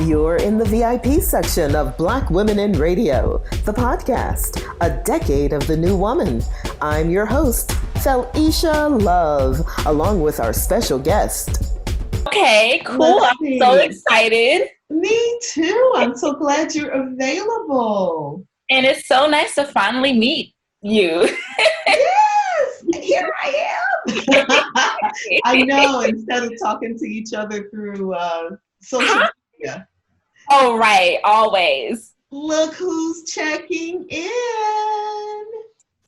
You're in the VIP section of Black Women in Radio, the podcast, a decade of the new woman. I'm your host, Felesha Love, along with our special guest. Okay, cool. I'm so excited. Me too. I'm so glad you're available. And it's so nice to finally meet you. Yes, here I am. I know, instead of talking to each other through social media. Oh, right. Always. Look who's checking in.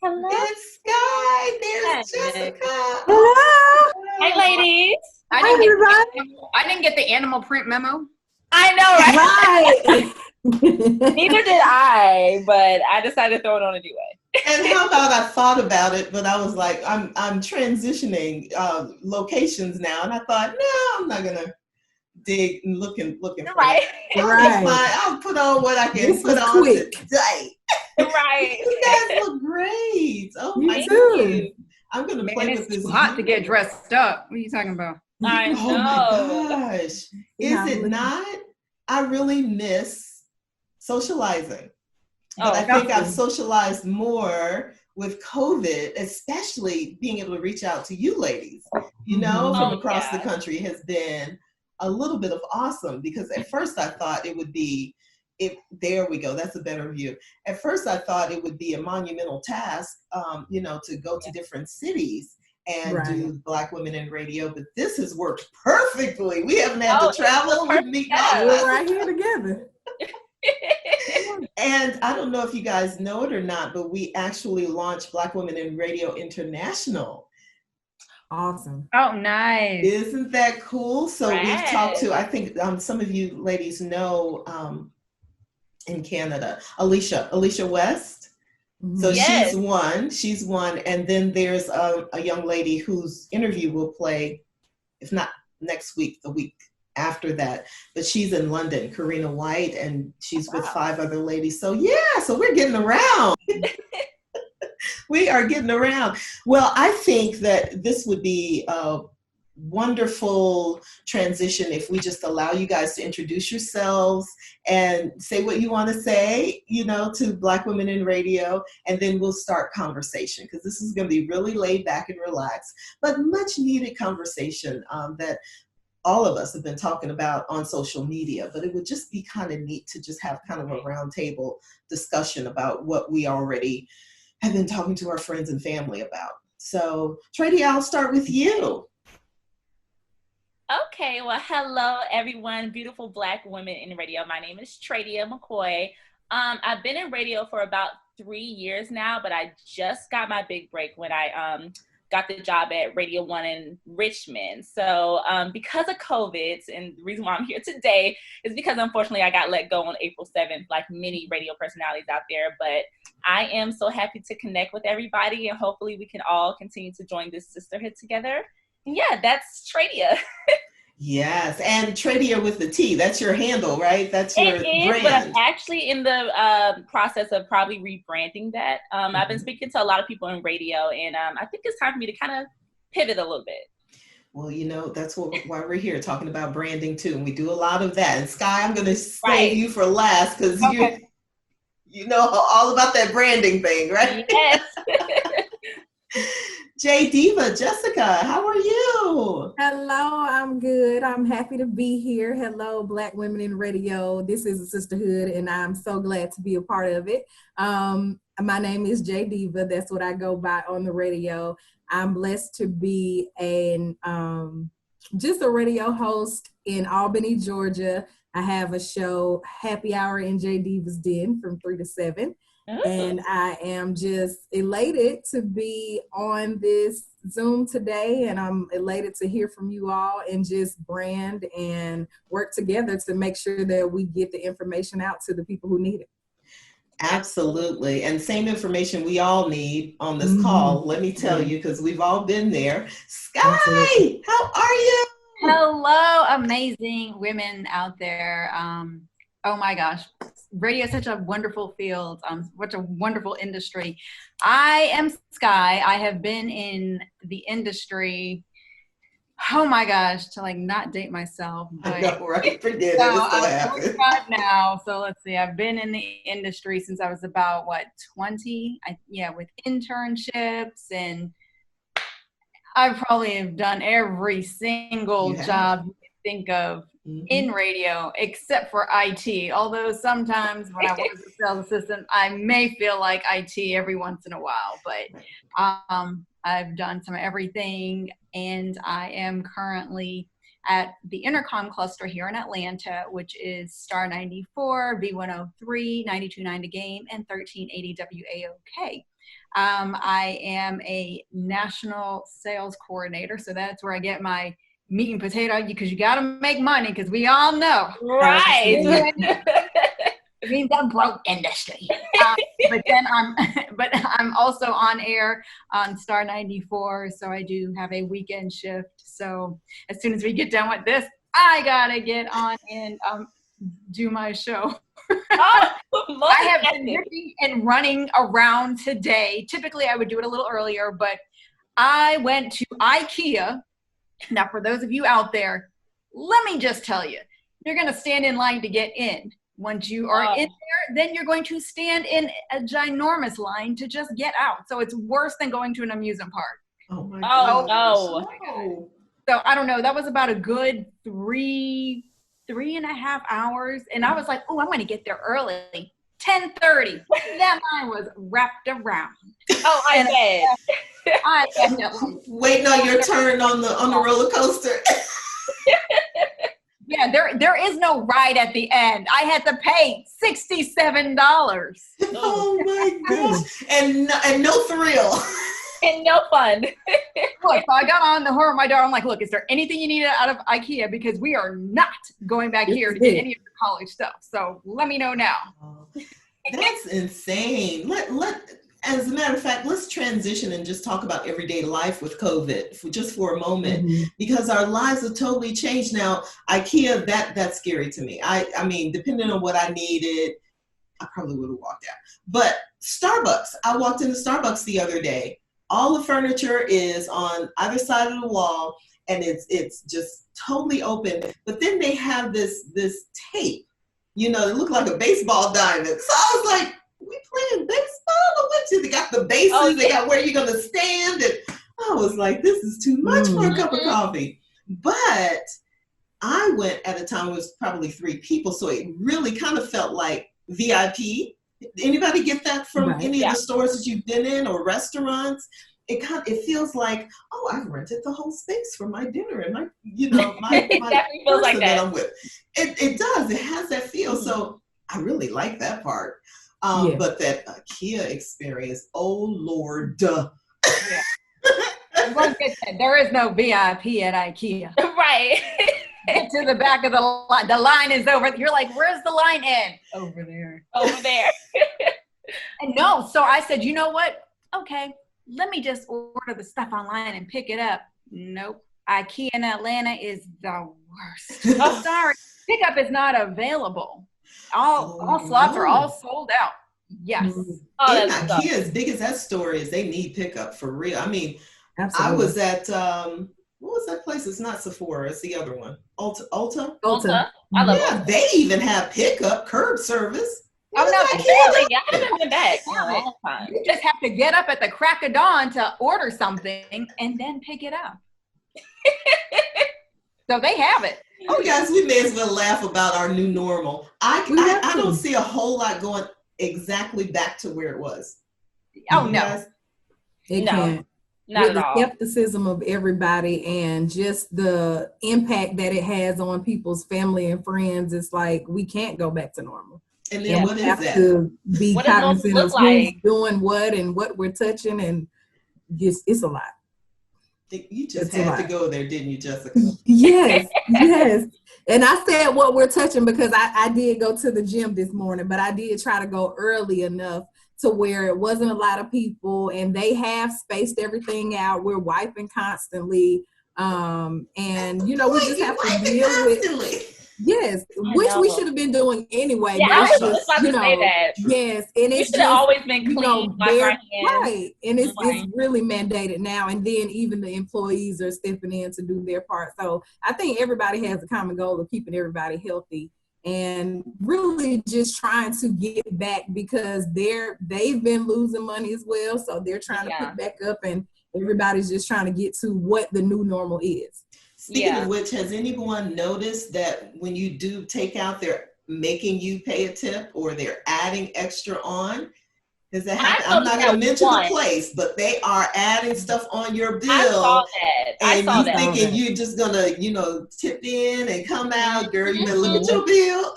Hello. It's Skye. There's Jessica. Hello. Hi, ladies. I didn't get the animal print memo. I know, right? Right. Neither did I, but I decided to throw it on anyway. And how about I thought about it, but I was like, I'm transitioning locations now, and I thought, no, I'm not gonna dig and looking for right. it. I'll put on what I can put on today. Right. You guys look great. Oh my God. I'm gonna play with this. It's hot to get dressed up. What are you talking about? I know. Oh my gosh. Is it not? I really miss socializing. But I think I've socialized more with COVID, especially being able to reach out to you ladies, from across the country has been a little bit of awesome, because at first I thought it would be, there we go, that's a better view. At first I thought it would be a monumental task, to go to different cities and do Black Women in Radio, but this has worked perfectly. We haven't had to travel. We're right here together. And I don't know if you guys know it or not, but we actually launched Black Women in Radio International. Awesome. Oh, nice. Isn't that cool? So we've talked to, I think some of you ladies know in Canada, Alicia West. So she's one. And then there's a young lady whose interview will play, if not next week, the week after that, but she's in London, Karina White, and she's with 5 other ladies. So so we're getting around. We are getting around. Well, I think that this would be a wonderful transition if we just allow you guys to introduce yourselves and say what you want to say, to Black Women in Radio, and then we'll start conversation, because this is going to be really laid back and relaxed, but much needed conversation that all of us have been talking about on social media. But it would just be kind of neat to just have kind of a roundtable discussion about what we already have been talking to our friends and family about. So, Tradia, I'll start with you. Okay, well, hello, everyone. Beautiful Black Women in Radio. My name is Tradia McCoy. I've been in radio for about 3 years now, but I just got my big break when I got the job at Radio 1 in Richmond. So because of COVID, and the reason why I'm here today is because unfortunately I got let go on April 7th, like many radio personalities out there. But I am so happy to connect with everybody, and hopefully we can all continue to join this sisterhood together. And that's Tradia. Yes, and Tradia with the T, that's your handle, right? That's your brand. But I'm actually in the process of probably rebranding that. I've been speaking to a lot of people in radio, and I think it's time for me to kind of pivot a little bit. Well, that's why we're here, talking about branding too, and we do a lot of that. And Skye, I'm going to save you for last, because you know all about that branding thing, right? Yes. JDiva, Jessica, how are you? Hello, I'm good. I'm happy to be here. Hello, Black Women in Radio. This is a sisterhood, and I'm so glad to be a part of it. My name is JDiva. That's what I go by on the radio. I'm blessed to be just a radio host in Albany, Georgia. I have a show, Happy Hour in JDiva's Den, from 3 to 7. And I am just elated to be on this Zoom today, and I'm elated to hear from you all and just brand and work together to make sure that we get the information out to the people who need it. Absolutely. And same information we all need on this call, let me tell you, because we've all been there. Skye, how are you? Hello, amazing women out there. Oh my gosh, radio is such a wonderful field, such a wonderful industry. I am Skye. I have been in the industry oh my gosh, to like not date myself. But I know, right? Forget so it. It's so I'm happy. 45 now. So let's see. I've been in the industry since I was about 20. With internships, and I probably have done every single job you can think of in radio, except for IT. Although sometimes when I work as a sales assistant, I may feel like IT every once in a while. But I've done some of everything, and I am currently at the Intercom cluster here in Atlanta, which is Star 94, V103, 92.9 The Game, and 1380 WAOK. I am a national sales coordinator, so that's where I get my meat and potato, because you got to make money, because we all know. Right. It means a broke industry. But I'm also on air on Star 94, so I do have a weekend shift. So as soon as we get done with this, I gotta get on and do my show. I have been ripping and running around today. Typically, I would do it a little earlier, but I went to IKEA. Now, for those of you out there, let me just tell you, you're going to stand in line to get in. Once you are in there, then you're going to stand in a ginormous line to just get out. So it's worse than going to an amusement park. Oh my God. No. So I don't know. That was about a good 3.5 hours. And I was like, oh, I'm going to get there early. 10:30. That line was wrapped around. Oh, I bet. Waiting on your turn on the roller coaster. Yeah, there is no ride at the end. I had to pay $67. Oh my gosh. And no thrill. And no fun. Look, so I got on the horn of my door. I'm like, look, is there anything you need out of IKEA? Because we are not going back here to get any of the college stuff. So let me know now. That's insane. As a matter of fact, let's transition and just talk about everyday life with COVID just for a moment, because our lives have totally changed now. IKEA, that's scary to me. I mean, depending on what I needed, I probably would have walked out. But Starbucks, I walked into Starbucks the other day. All the furniture is on either side of the wall, and it's just totally open. But then they have this tape, it looked like a baseball diamond. So I was like, we playing baseball or what? They got the bases, they got where you're gonna stand, and I was like, this is too much for a cup of coffee. But I went at a time it was probably 3 people, so it really kind of felt like VIP. Anybody get that from any of the stores that you've been in or restaurants? It feels like, oh, I've rented the whole space for my dinner and my feels like that I'm with. It does. It has that feel. So I really like that part. But that IKEA experience, oh Lord. Yeah. There is no VIP at IKEA. Right. Get to the back of the line. The line is over. You're like, where's the line end? Over there. Over there. And no, so I said, you know what? Okay, let me just order the stuff online and pick it up. Nope. IKEA in Atlanta is the worst. Oh, sorry. Pickup is not available. All slots are all sold out. Yes. IKEA, as big as that store is, they need pickup for real. I mean, absolutely. I was at what was that place? It's not Sephora. It's the other one. Ulta. I love Ulta. They even have pickup, curb service. Oh no, really? I haven't been back in a long time. You just have to get up at the crack of dawn to order something and then pick it up. So they have it. Oh, guys, we may as well laugh about our new normal. I don't see a whole lot going exactly back to where it was. Oh no, it can't. Not with at the all. skepticism of everybody and just the impact that it has on people's family and friends, it's like we can't go back to normal. And then what is that? We have to be cognizant of who's doing what and what we're touching, and just it's a lot. You just had to go there, didn't you, Jessica? Yes. And I said what we're touching because I did go to the gym this morning, but I did try to go early enough to where it wasn't a lot of people, and they have spaced everything out. We're wiping constantly. And we just have to deal with Yes, which we should have been doing anyway. Yeah, I was just about to say that. Yes, and it's should have always been clean, right, and it's really mandated now. And then even the employees are stepping in to do their part. So I think everybody has a common goal of keeping everybody healthy and really just trying to get back because they've been losing money as well. So they're trying to pick back up, and everybody's just trying to get to what the new normal is. Speaking of which, has anyone noticed that when you do take out, they're making you pay a tip or they're adding extra on? Does that happen? I'm not going to mention the place, but they are adding stuff on your bill. I saw that. And you're thinking you're just going to, tip in and come out. Girl, you better look at your bill.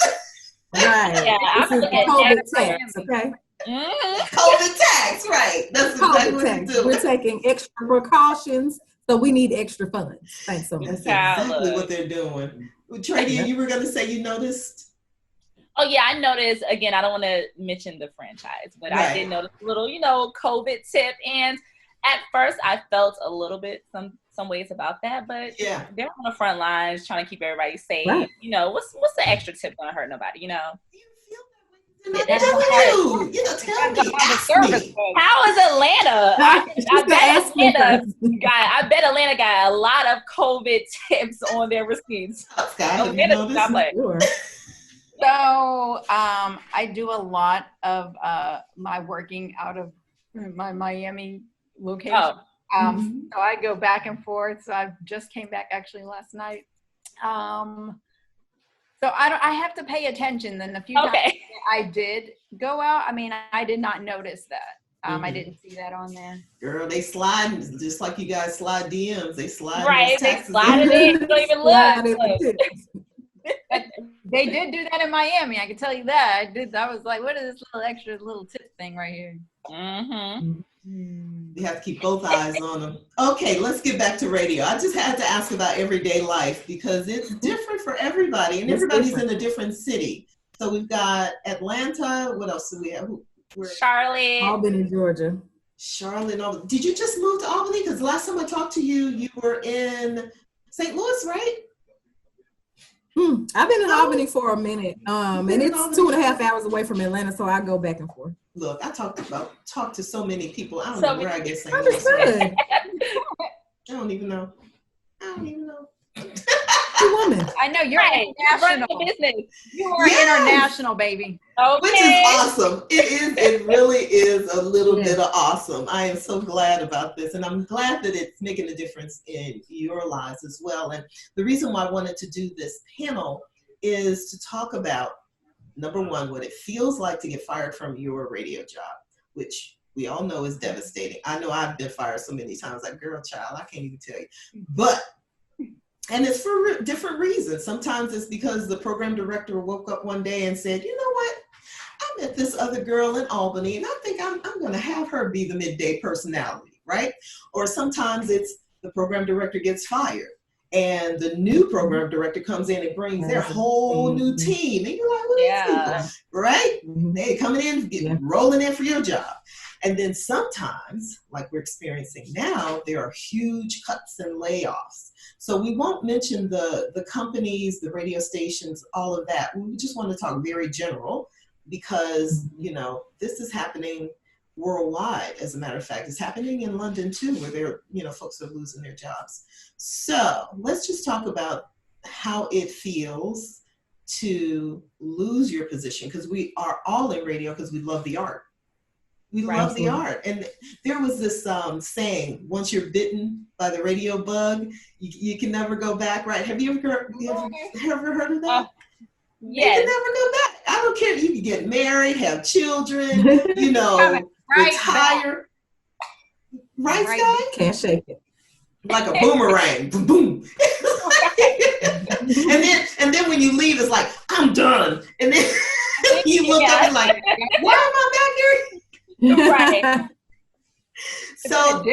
Right. Yeah, I'm looking at COVID tax, okay? COVID tax, right. That's exactly what you do. We're taking extra precautions. So we need extra funds. Thanks so much. That's exactly what they're doing. Tradia, you were going to say you noticed? Oh, yeah, I noticed. Again, I don't want to mention the franchise, but I did notice a little, COVID tip. And at first, I felt a little bit some ways about that. But they're on the front lines trying to keep everybody safe. Right. What's the extra tip going to hurt nobody, Tell me. Ask me. How is Atlanta? I bet Atlanta got a lot of COVID tips on their receipts. So I do a lot of my working out of my Miami location. So I go back and forth. So I just came back actually last night. So I have to pay attention. Then the few times I did go out, I did not notice that. I didn't see that on there. Girl, they slide just like you guys slide DMs. They slide. Right, they slide it in. You don't even look. They did do that in Miami. I can tell you that. I was like, what is this little extra little tip thing right here? You have to keep both eyes on them. Okay, let's get back to radio. I just had to ask about everyday life because it's different for everybody, and everybody's in a different city. So we've got Atlanta. What else do we have? Charlotte. Albany, Georgia. Charlotte. Albany. Did you just move to Albany? Because last time I talked to you, you were in St. Louis, right? I've been in Albany for a minute, and it's 2.5 hours away from Atlanta, so I go back and forth. Look, I talked to so many people. I don't know where I get St. Louis. Understood. I don't even know. Woman. I know you're international. Business. You are international, baby. Okay. Which is awesome. It really is a little bit of awesome. I am so glad about this, and I'm glad that it's making a difference in your lives as well. And the reason why I wanted to do this panel is to talk about, number one, what it feels like to get fired from your radio job, which we all know is devastating. I know I've been fired so many times, like, girl, child, I can't even tell you. And it's for different reasons. Sometimes it's because the program director woke up one day and said, you know what? I met this other girl in Albany, and I think I'm going to have her be the midday personality, right? Or sometimes it's the program director gets fired, and the new program director comes in and brings their whole new team. And you're like, what are these people? Right? They're coming in, rolling in for your job. And then sometimes, like we're experiencing now, there are huge cuts and layoffs. So we won't mention the companies, the radio stations, all of that. We just want to talk very general because, this is happening worldwide. As a matter of fact, it's happening in London too, where folks are losing their jobs. So let's just talk about how it feels to lose your position, because we are all in radio because we love the art. We love the art. And there was this saying, once you're bitten by the radio bug, you can never go back, right? Have you ever heard of that? Yes. You can never go back. I don't care. You can get married, have children, retire. Right, Skye? Can't shake it. Like a boomerang. Boom, boom. and then when you leave, it's like, I'm done. And then you look up and like, why am I back here? Right. So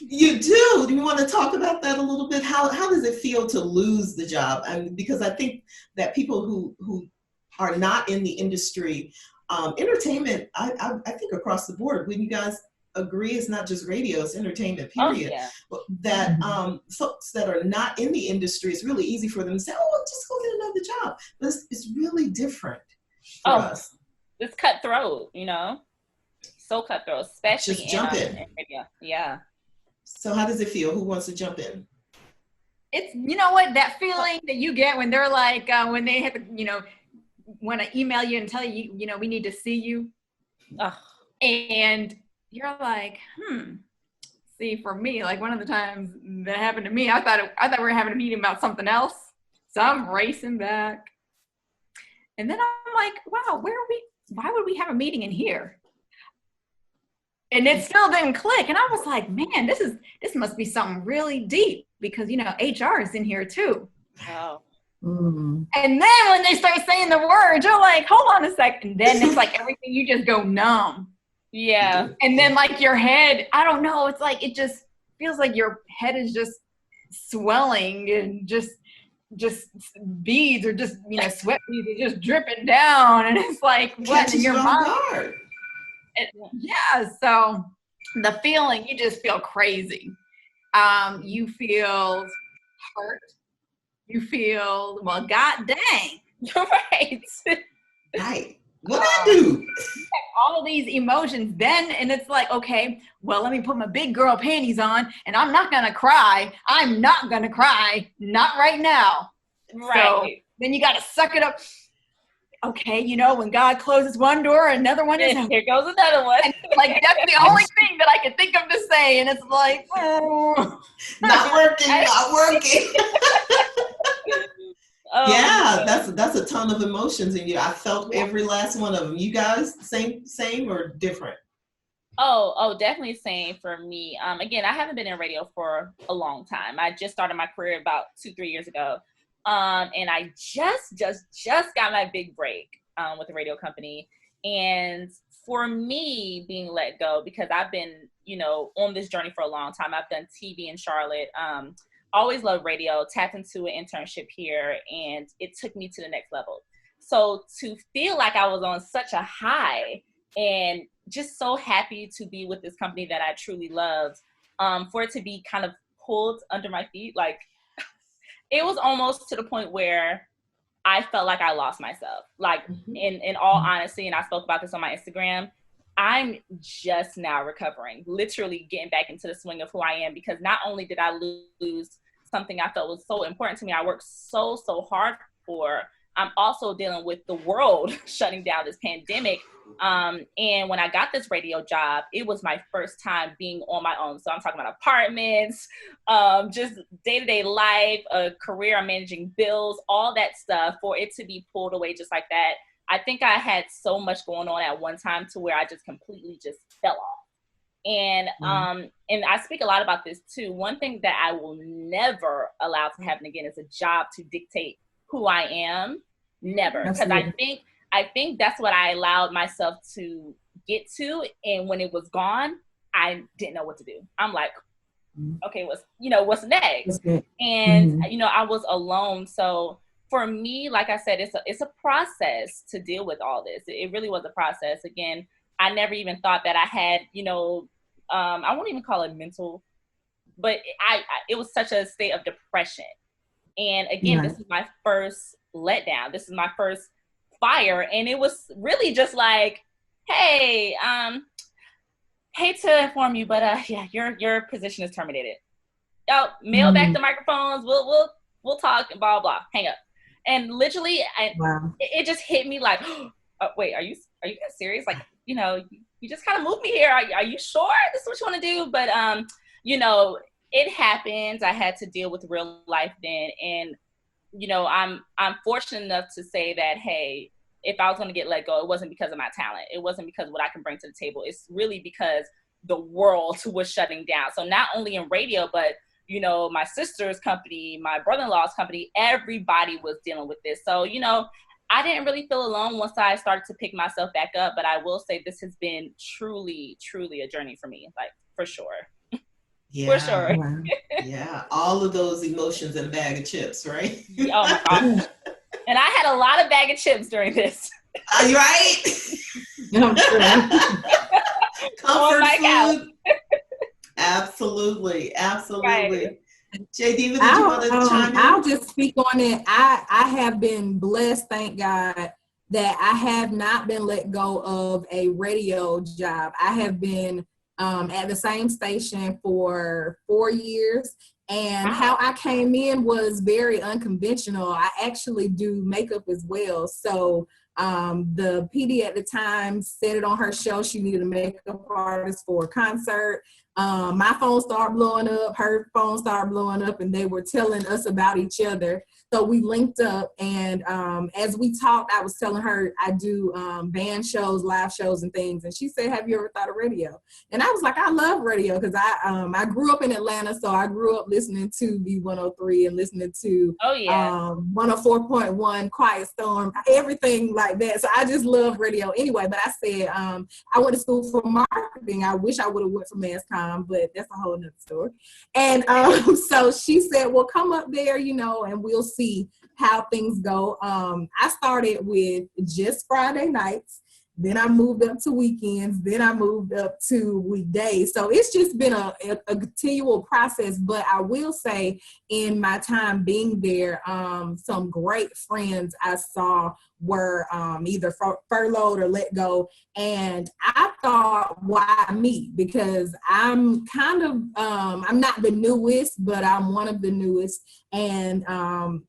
you do. Do you want to talk about that a little bit? How does it feel to lose the job? Because I think that people who are not in the industry, entertainment, I think across the board, when you guys agree it's not just radio, it's entertainment, period. Oh, yeah. But that folks that are not in the industry, it's really easy for them to say, oh, just go get another job. But it's really different for us. It's cutthroat, you know? So cutthroat, especially just jump in radio. Yeah. So how does it feel? Who wants to jump in? It's, you know what, that feeling that you get when they're like, when they have to, you know, want to email you and tell you, you know, we need to see you. And you're like, see, for me, like one of the times that happened to me, I thought we were having a meeting about something else. So I'm racing back. And then I'm like, wow, why would we have a meeting in here? And it still didn't click. And I was like, man, this must be something really deep because, you know, HR is in here too. Oh. Mm-hmm. And then when they start saying the words, you're like, hold on a second. And then it's like everything, you just go numb. Yeah. And then like your head, I don't know, it's like, it just feels like your head is just swelling and just beads or just, you know, sweat beads are just dripping down. And it's like, what in your mind? Yeah, so the feeling, you just feel crazy. You feel hurt. You feel, well, God dang. You're right. Right. What I do? All of these emotions then, and it's like, okay, well, let me put my big girl panties on, and I'm not going to cry. I'm not going to cry. Not right now. Right. So then you got to suck it up. Okay, you know, when God closes one door, another one is open. Here goes another one. Like, that's the only thing that I can think of to say. And it's like, oh. Not working. Yeah, that's a ton of emotions in you. I felt every last one of them. You guys, same or different? Oh, definitely same for me. Again, I haven't been in radio for a long time. I just started my career about 2-3 years ago. And I just got my big break with the radio company. And for me, being let go, because I've been, you know, on this journey for a long time. I've done TV in Charlotte, always loved radio, tapped into an internship here, and it took me to the next level. So to feel like I was on such a high and just so happy to be with this company that I truly loved, for it to be kind of pulled under my feet, like, it was almost to the point where I felt like I lost myself. Like, in all honesty, and I spoke about this on my Instagram, I'm just now recovering, literally getting back into the swing of who I am, because not only did I lose something I felt was so important to me, I worked so hard for, I'm also dealing with the world shutting down, this pandemic. And when I got this radio job, it was my first time being on my own. So I'm talking about apartments, just day-to-day life, a career, managing bills, all that stuff. For it to be pulled away just like that, I think I had so much going on at one time to where I just completely just fell off. And and I speak a lot about this too. One thing that I will never allow to happen again is a job to dictate who I am. Never. Because I think that's what I allowed myself to get to. And when it was gone, I didn't know what to do. I'm like, okay, what's next? And, you know, I was alone. So for me, like I said, it's a process to deal with all this. It really was a process. Again, I never even thought that I had, you know, I won't even call it mental, but it was such a state of depression. And again, This is my first letdown. This is my first fire. And it was really just like, hey, hate to inform you, but yeah, your position is terminated. Oh, mail back the microphones. We'll talk, blah, blah, hang up. And literally, it just hit me like, oh, wait, are you guys serious? Like, you know, you just kind of moved me here. Are you sure this is what you want to do? But, you know, it happens. I had to deal with real life then. And, you know, I'm fortunate enough to say that, hey, if I was going to get let go, it wasn't because of my talent. It wasn't because of what I can bring to the table. It's really because the world was shutting down. So not only in radio, but, you know, my sister's company, my brother-in-law's company, everybody was dealing with this. So, you know, I didn't really feel alone once I started to pick myself back up. But I will say this has been truly, truly a journey for me, like, for sure. Yeah. For sure. Wow. Yeah. All of those emotions and bag of chips, right? Oh my gosh. And I had a lot of bag of chips during this. Are you right? I'm sure. Comfort food. Absolutely. Right. JDiva, did you want to chime in? I'll just speak on it. I have been blessed, thank God, that I have not been let go of a radio job. I have been at the same station for 4 years. And how I came in was very unconventional. I actually do makeup as well. So the PD at the time said it on her show. She needed a makeup artist for a concert. My phone started blowing up, her phone started blowing up, and they were telling us about each other. So we linked up, and as we talked, I was telling her I do band shows, live shows, and things. And she said, "Have you ever thought of radio?" And I was like, "I love radio," because I grew up in Atlanta, so I grew up listening to B103 and listening to 104.1, Quiet Storm, everything like that. So I just love radio anyway. But I said I went to school for marketing. I wish I would have went for mass comm, but that's a whole nother story. And so she said, "Well, come up there, and we'll see how things go." I started with just Friday nights. Then I moved up to weekends. Then I moved up to weekdays. So it's just been a continual process. But I will say, in my time being there, some great friends I saw were either furloughed or let go. And I thought, why me? Because I'm kind of, I'm not the newest, but I'm one of the newest. And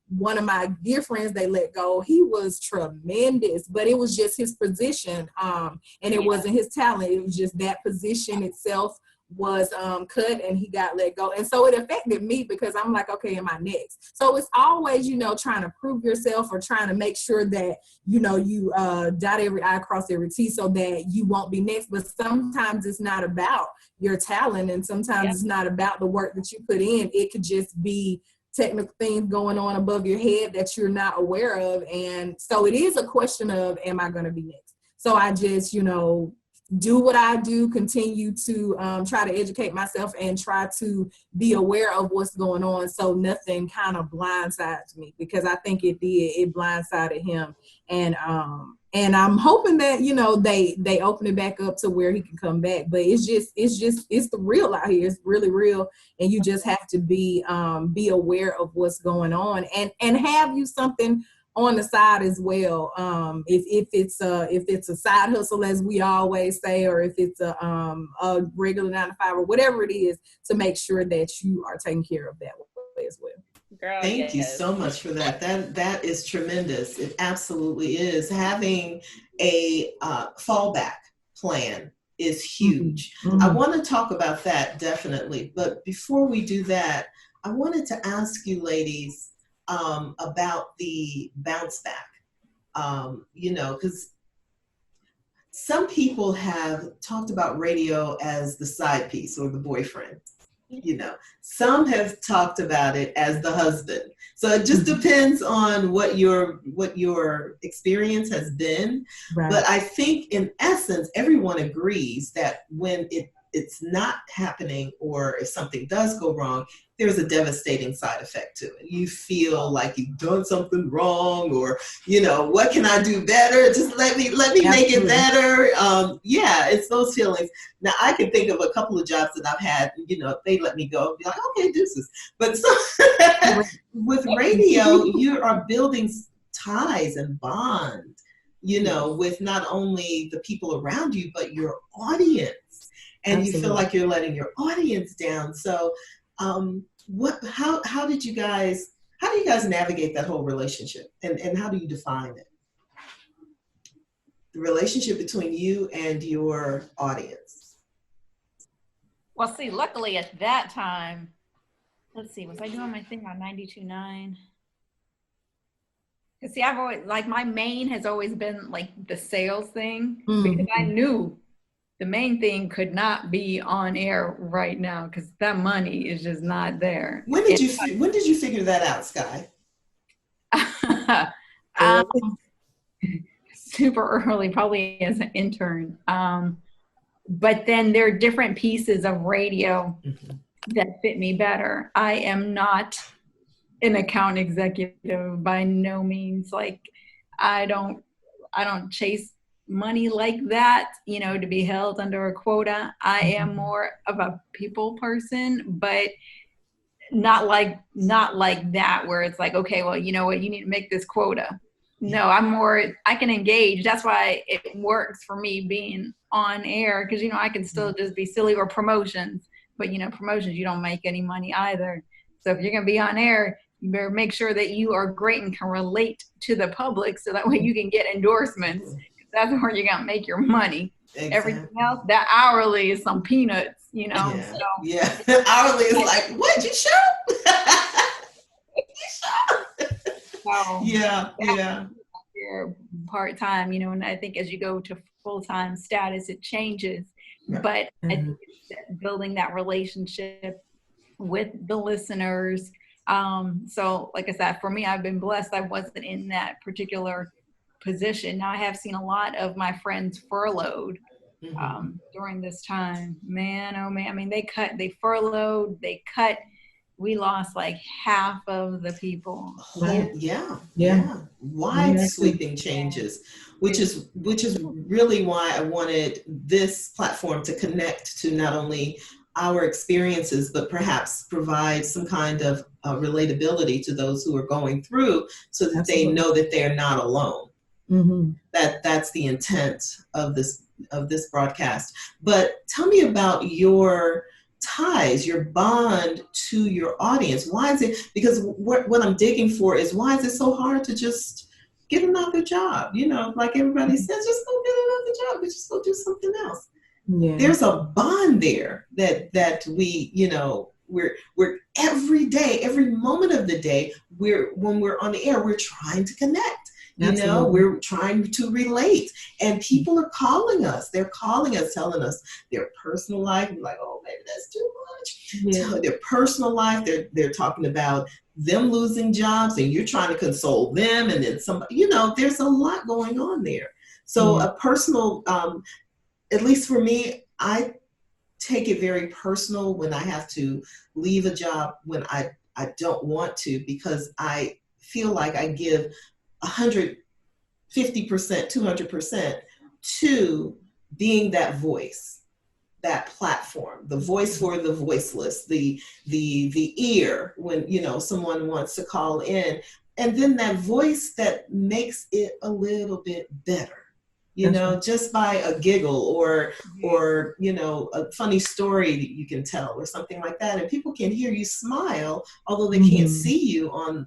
one of my dear friends they let go, he was tremendous, but it was just his position. And it wasn't his talent. It was just that position itself was cut, and he got let go. And so it affected me because I'm like, okay, am I next? So it's always, trying to prove yourself or trying to make sure that, you dot every I, cross every T so that you won't be next. But sometimes it's not about your talent, and sometimes it's not about the work that you put in. It could just be technical things going on above your head that you're not aware of. And so it is a question of, am I going to be next? So I just, do what I do, continue to try to educate myself and try to be aware of what's going on so nothing kind of blindsides me, because I think it did. It blindsided him. And I'm hoping that, they open it back up to where he can come back. But it's the real out here. It's really real. And you just have to be aware of what's going on and have you something on the side as well. If it's a side hustle, as we always say, or if it's a regular 9 to 5 or whatever it is, to make sure that you are taking care of that way as well. Girl, Thank you so much for that. That is tremendous. It absolutely is. Having a fallback plan is huge. Mm-hmm. I want to talk about that definitely. But before we do that, I wanted to ask you ladies about the bounce back, because some people have talked about radio as the side piece or the boyfriend. Some have talked about it as the husband. So it just depends on what your experience has been. Right. But I think in essence, everyone agrees that when it's not happening, or if something does go wrong, there's a devastating side effect to it. You feel like you've done something wrong, or, what can I do better? Just let me make it better. It's those feelings. Now, I can think of a couple of jobs that I've had, they let me go and be like, okay, deuces. But so with radio, you are building ties and bonds, with not only the people around you, but your audience. And Absolutely. You feel like you're letting your audience down. So how do you guys navigate that whole relationship, and how do you define it? The relationship between you and your audience. Well, see, luckily at that time, let's see, was I doing my thing on 92.9? Because see, I've always, my main has always been the sales thing, because I knew the main thing could not be on air right now because that money is just not there. When did you figure that out, Skye? Super early, probably as an intern. But then there are different pieces of radio that fit me better. I am not an account executive by no means. I don't chase money like that, you know, to be held under a quota. I am more of a people person, but not like that, where it's like, okay, well, you know what, you need to make this quota. No, I can engage. That's why it works for me being on air, because, you know, I can still just be silly, or promotions, but, you know, promotions, you don't make any money either. So if you're going to be on air, you better make sure that you are great and can relate to the public, so that way you can get endorsements. That's where you're going to make your money. Exactly. Everything else, that hourly is some peanuts, you know? Yeah. So, yeah. Hourly is like, what, you sure? Yeah. You're part-time, you know, and I think as you go to full-time status, it changes. Yeah. But I think building that relationship with the listeners. So like I said, for me, I've been blessed. I wasn't in that particular position. Now I have seen a lot of my friends furloughed during this time. Man, oh man. I mean, they furloughed, we lost like half of the people. Yeah. Wide sweeping changes, which is really why I wanted this platform to connect to not only our experiences, but perhaps provide some kind of relatability to those who are going through, so that they know that they're not alone. That's the intent of this broadcast. But tell me about your ties, your bond to your audience. Why is it, because what I'm digging for is, why is it so hard to just get another job? You know, like everybody says, just go get another job, but just go do something else. Yeah. There's a bond there that we, you know, we're every day, every moment of the day, when we're on the air, we're trying to connect. You know, we're trying to relate, and people are calling us. They're calling us, telling us their personal life. We're like, oh, maybe that's too much. Yeah. Their personal life. They're talking about them losing jobs, and you're trying to console them. And then somebody, you know, there's a lot going on there. So a personal, at least for me, I take it very personal when I have to leave a job when I don't want to, because I feel like I give 150%, 200% to being that voice, that platform, the voice for the voiceless, the ear when, you know, someone wants to call in, and then that voice that makes it a little bit better, you know, just by a giggle or, you know, a funny story that you can tell or something like that. And people can hear you smile, although they can't see you on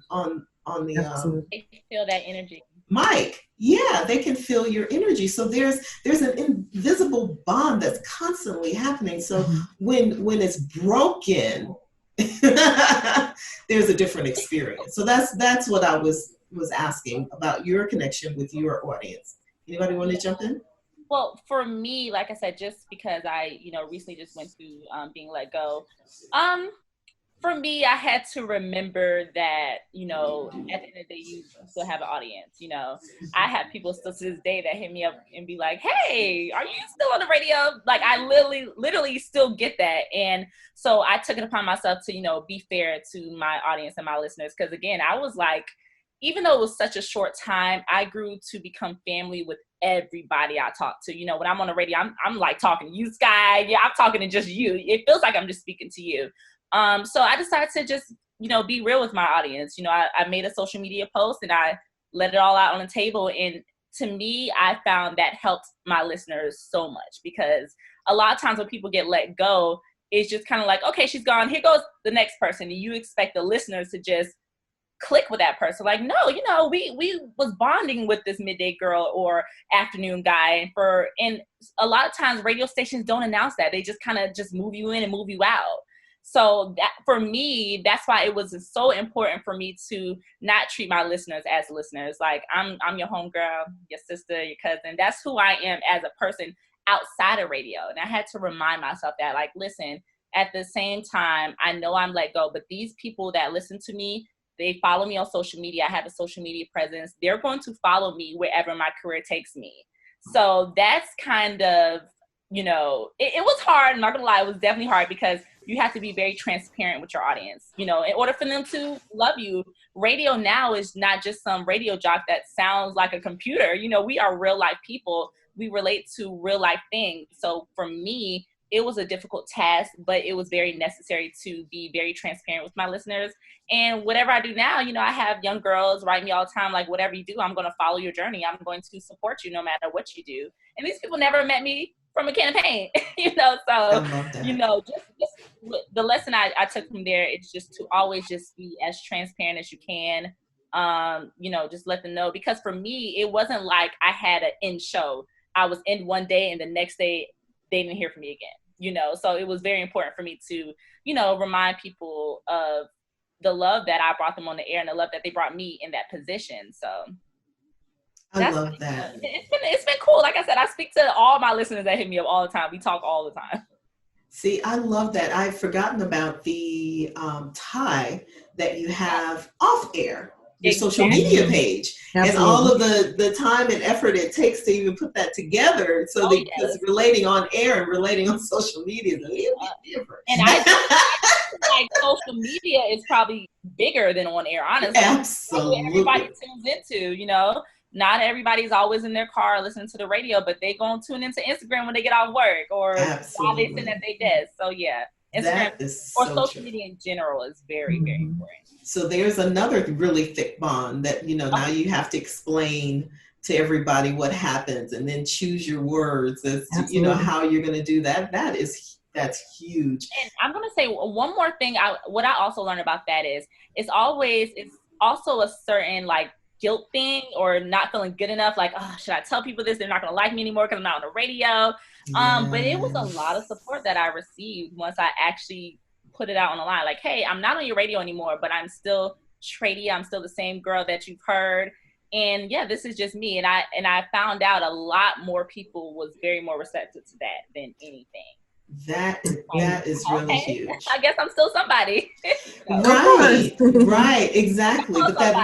the they feel that energy. Mic. Yeah, they can feel your energy. So there's an invisible bond that's constantly happening. So when it's broken, there's a different experience. So that's what I was asking about, your connection with your audience. Anybody want to jump in? Well, for me, like I said, just because I, you know, recently just went through being let go. For me, I had to remember that, you know, at the end of the day, you still have an audience. You know, I have people still to this day that hit me up and be like, hey, are you still on the radio? Like, I literally still get that. And so I took it upon myself to, you know, be fair to my audience and my listeners. Because again, I was like, even though it was such a short time, I grew to become family with everybody I talk to. You know, when I'm on the radio, I'm like talking to you, Skye. Yeah, I'm talking to just you. It feels like I'm just speaking to you. So I decided to just, you know, be real with my audience. You know, I made a social media post and I let it all out on the table. And to me, I found that helped my listeners so much, because a lot of times when people get let go, it's just kind of like, okay, she's gone. Here goes the next person. And you expect the listeners to just click with that person. Like, no, you know, we was bonding with this midday girl or afternoon guy. And a lot of times radio stations don't announce that. They just kind of just move you in and move you out. So that, for me, that's why it was so important for me to not treat my listeners as listeners. Like, I'm your homegirl, your sister, your cousin. That's who I am as a person outside of radio. And I had to remind myself that, like, listen, at the same time, I know I'm let go, but these people that listen to me, they follow me on social media. I have a social media presence. They're going to follow me wherever my career takes me. So that's kind of, you know, it was hard. I'm not gonna lie, it was definitely hard, because you have to be very transparent with your audience, you know, in order for them to love you. Radio now is not just some radio jock that sounds like a computer. You know, we are real life people we relate to real life things. So for me, it was a difficult task, but it was very necessary to be very transparent with my listeners. And whatever I do now, you know, I have young girls write me all the time, like, whatever you do, I'm going to follow your journey. I'm going to support you no matter what you do. And these people never met me from a can of paint, you know, so, you know, just the lesson I took from there is just to always just be as transparent as you can. You know, just let them know, because for me, it wasn't like I had an end show. I was in one day and the next day they didn't hear from me again, you know? So it was very important for me to, you know, remind people of the love that I brought them on the air and the love that they brought me in that position. So I love that. It's been cool. Like I said, I speak to all my listeners that hit me up all the time. We talk all the time. See, I love that. I've forgotten about the tie that you have off air, your social media page. Absolutely. And all of the time and effort it takes to even put that together. So because relating on air and relating on social media is a little bit different. And I like social media is probably bigger than on air, honestly. Absolutely. Everybody tunes into, you know. Not everybody's always in their car listening to the radio, but they gonna tune into Instagram when they get off work or while they sit at their desk. So yeah, Instagram or social media in general is very, very important. So there's another really thick bond that, you know, now you have to explain to everybody what happens and then choose your words as to, you know, how you're going to do that. That's huge. And I'm going to say one more thing. What I also learned about that is it's also a certain like guilt thing or not feeling good enough. Like, oh, should I tell people this? They're not going to like me anymore because I'm not on the radio. But it was a lot of support that I received once I actually put it out on the line. Like, hey, I'm not on your radio anymore, but I'm still Tradia. I'm still the same girl that you've heard. And yeah, this is just me. And I found out a lot more people was very more receptive to that than anything. That is really huge. I guess I'm still somebody. Right, exactly. But that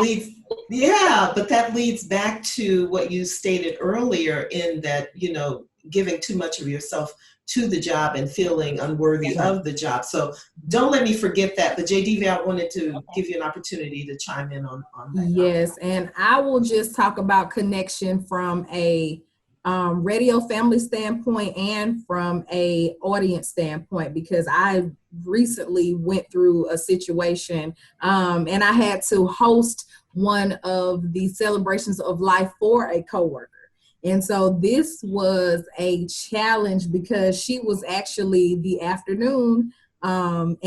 leads back to what you stated earlier in that, you know, giving too much of yourself to the job and feeling unworthy of the job. So don't let me forget that. But JDiva, I wanted to give you an opportunity to chime in on that. Yes, and I will just talk about connection from a radio family standpoint and from a audience standpoint, because I recently went through a situation and I had to host one of the celebrations of life for a coworker. And so this was a challenge because she was actually the afternoon and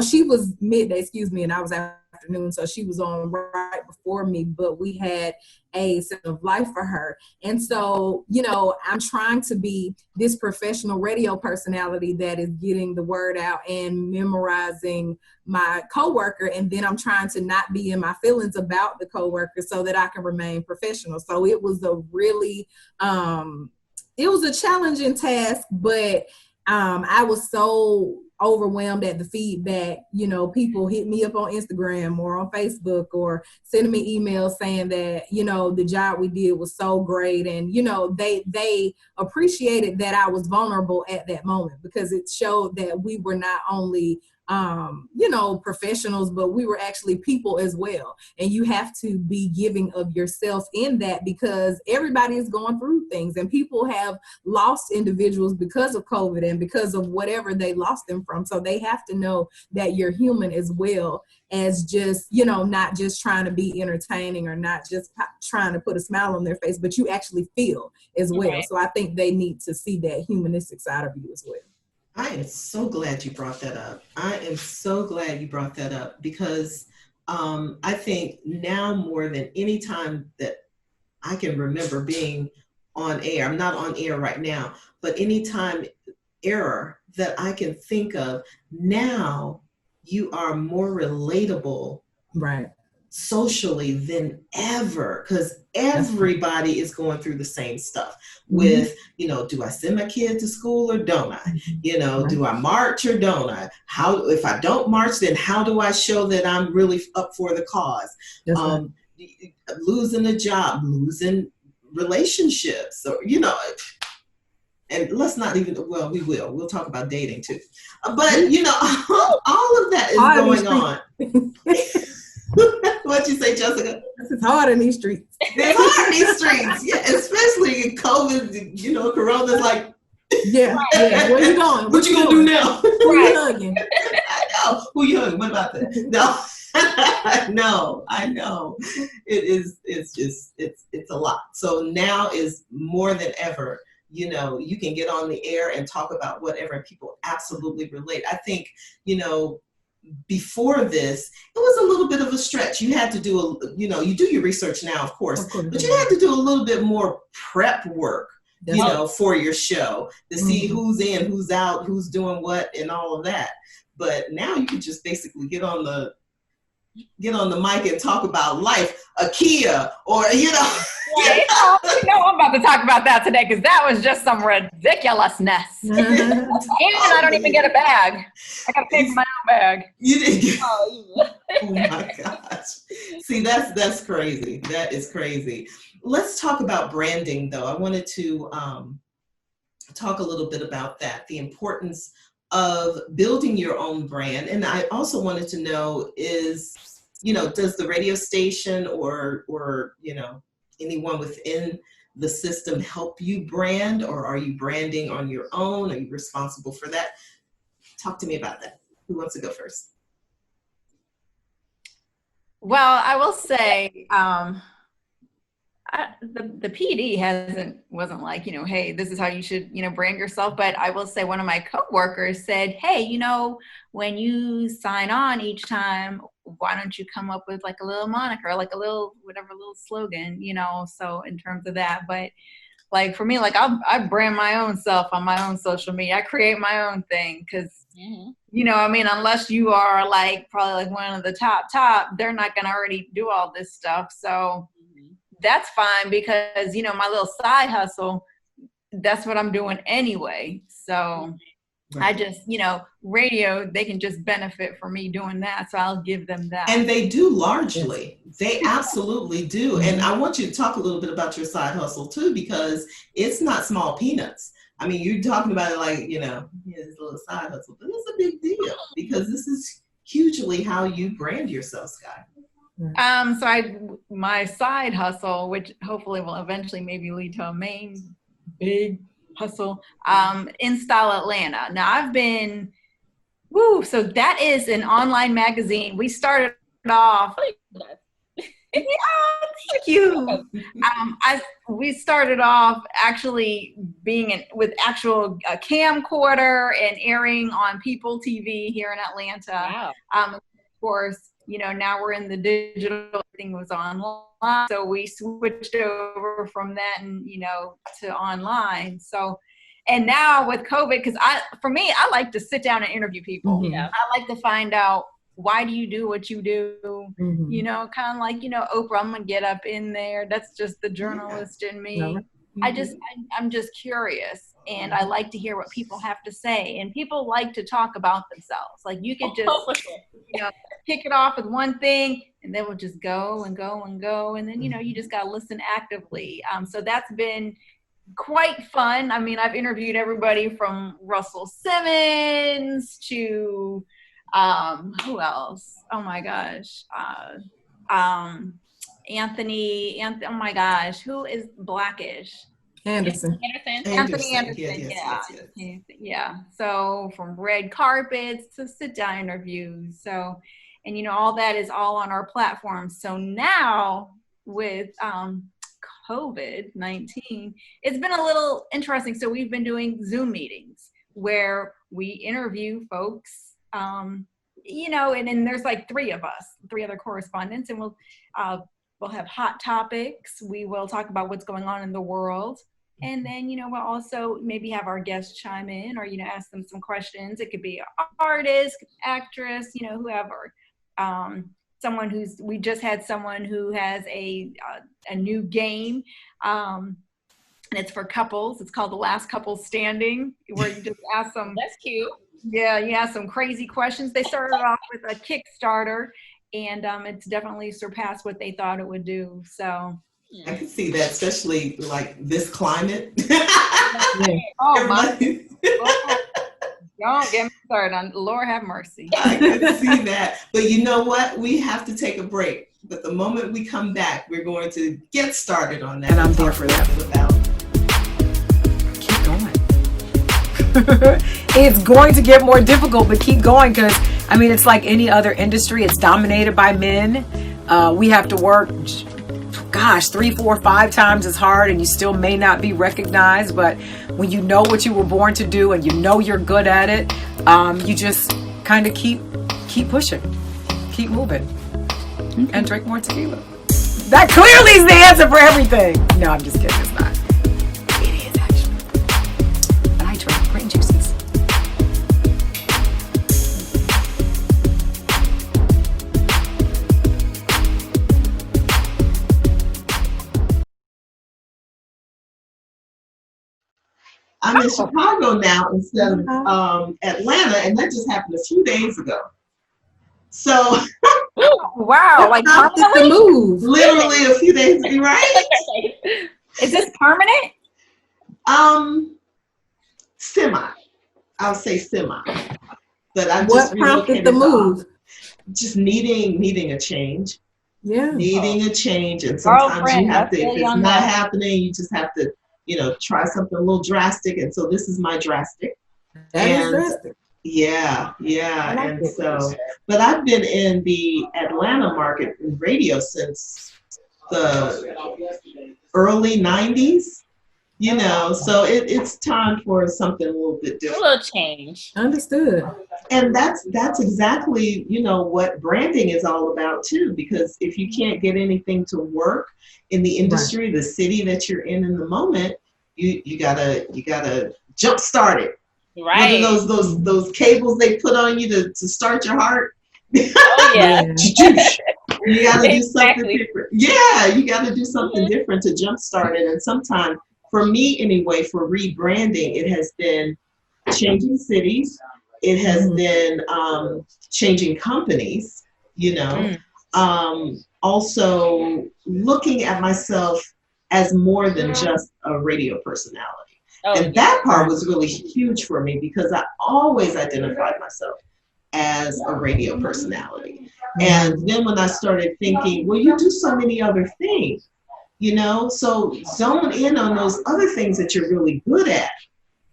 she was midday, and I was afternoon. So she was on right before me, but we had a set of life for her. And so, you know, I'm trying to be this professional radio personality that is getting the word out and memorizing my coworker. And then I'm trying to not be in my feelings about the coworker so that I can remain professional. So it was a really, it was a challenging task, but I was so overwhelmed at the feedback. You know, people hit me up on Instagram or on Facebook or sending me emails saying that, you know, the job we did was so great. And, you know, they appreciated that I was vulnerable at that moment because it showed that we were not only you know, professionals, but we were actually people as well. And you have to be giving of yourself in that because everybody is going through things and people have lost individuals because of COVID and because of whatever they lost them from. So they have to know that you're human as well as just, you know, not just trying to be entertaining or not just trying to put a smile on their face, but you actually feel as well. Right. So I think they need to see that humanistic side of you as well. I am so glad you brought that up. Because I think now more than any time that I can remember being on air, I'm not on air right now, but any time era that I can think of, now you are more relatable. Right. Socially than ever, because everybody is going through the same stuff with, you know, do I send my kid to school or don't I? You know, do I march or don't I? How, if I don't march, then how do I show that I'm really up for the cause? Losing a job, losing relationships, or, you know, and let's not even, well, we'll talk about dating too. But, you know, all of that is going on. What'd you say, Jessica? It's hard in these streets. It's hard in these streets, yeah, especially in COVID. You know, Corona's like, yeah. Where you going? What you gonna do now? Who you hugging? I know. Who you hugging? What about that? No. No, I know. It's a lot. So now is more than ever, you know, you can get on the air and talk about whatever, and people absolutely relate. I think, you know, before this, it was a little bit of a stretch. You had to do you do your research now, of course, but you had to do a little bit more prep work, you know, for your show to see who's in, who's out, who's doing what, and all of that. But now you can just basically get on the mic and talk about life, IKEA, or, you know. Right. I'm about to talk about that today, because that was just some ridiculousness. And I don't even get a bag. I got to pay for my own bag. You didn't get Oh my gosh. See, that's crazy. That is crazy. Let's talk about branding, though. I wanted to talk a little bit about that, the importance of building your own brand. And I also wanted to know is, you know, does the radio station or you know, anyone within the system help you brand, or are you branding on your own? Are you responsible for that? Talk to me about that. Who wants to go first? Well, I will say, the PD wasn't like, you know, hey, this is how you should, you know, brand yourself. But I will say one of my coworkers said, hey, you know, when you sign on each time, why don't you come up with like a little moniker, like a little, whatever, little slogan, you know, so in terms of that. But like for me, like I brand my own self on my own social media. I create my own thing because, you know, I mean, unless you are like probably like one of the top, they're not going to already do all this stuff. So that's fine, because, you know, my little side hustle, that's what I'm doing anyway. So I just, you know, radio, they can just benefit from me doing that. So I'll give them that. And they do largely. They absolutely do. And I want you to talk a little bit about your side hustle too, because it's not small peanuts. I mean, you're talking about it like, you know, this little side hustle, but it's a big deal, because this is hugely how you brand yourself, Skye. So my side hustle, which hopefully will eventually maybe lead to a main big hustle, In Style Atlanta. Now I've been, so that is an online magazine. We started off, thank you. We started off actually being with actual camcorder and airing on People TV here in Atlanta. Wow. Of course, you know, now we're in the digital, everything was online. So we switched over from that and, you know, to online. So, and now with COVID, because for me, I like to sit down and interview people. Yeah. I like to find out, why do you do what you do? You know, kind of like, you know, Oprah, I'm going to get up in there. That's just the journalist in me. I'm just curious. And I like to hear what people have to say. And people like to talk about themselves. Like you could just, you know, kick it off with one thing, and then we'll just go and go and go. And then, you know, you just got to listen actively. So that's been quite fun. I mean, I've interviewed everybody from Russell Simmons to, who else? Oh my gosh. Anthony, oh my gosh, who is Blackish? Anthony Anderson. Yeah. So from red carpets to sit down interviews. So, and you know, all that is all on our platform. So now with COVID-19, it's been a little interesting. So we've been doing Zoom meetings where we interview folks, you know, and then there's like three other correspondents, and we'll have hot topics. We will talk about what's going on in the world. And then, you know, we'll also maybe have our guests chime in, or, you know, ask them some questions. It could be an artist, actress, you know, whoever. We just had someone who has a new game, and it's for couples. It's called The Last Couple Standing, where you just ask them. That's cute. Yeah, you ask some crazy questions. They started off with a Kickstarter, and it's definitely surpassed what they thought it would do. So I can see that, especially like this climate. Oh my! Don't get me started on Lord have mercy. I can see that. But you know what? We have to take a break. But the moment we come back, we're going to get started on that. And I'm there for that. Keep going. It's going to get more difficult, but keep going, because I mean, it's like any other industry. It's dominated by men. We have to work, 3, 4, 5 times as hard, and you still may not be recognized. But when you know what you were born to do and you know you're good at it, you just kind of keep pushing, keep moving, and drink more tequila. That clearly is the answer for everything. No, I'm just kidding. It's not. It is actually. But I drink green juices. I'm in Chicago now instead of Atlanta, and that just happened a few days ago. So, wow, like the move. Literally a few days ago, right? Is this permanent? Semi. I'll say semi. But I'm what just prompted the move? Just needing a change. Yeah. Needing a change, and sometimes you have to. If it's not happening, you just have to, try something a little drastic. And so this is my drastic. That is drastic. Yeah. And so, but I've been in the Atlanta market in radio since the early 90s, so it's time for something a little bit different. A little change. Understood. And that's exactly, what branding is all about too, because if you can't get anything to work in the industry, the city that you're in the moment, you gotta jump start it. Right. Those cables they put on you to start your heart. Oh yeah. You gotta do something different. Yeah, you gotta do something different to jumpstart it. And sometimes, for me anyway, for rebranding, it has been changing cities. It has been changing companies, also looking at myself as more than just a radio personality. And that part was really huge for me, because I always identified myself as a radio personality. And then when I started thinking, well, you do so many other things, so zone in on those other things that you're really good at.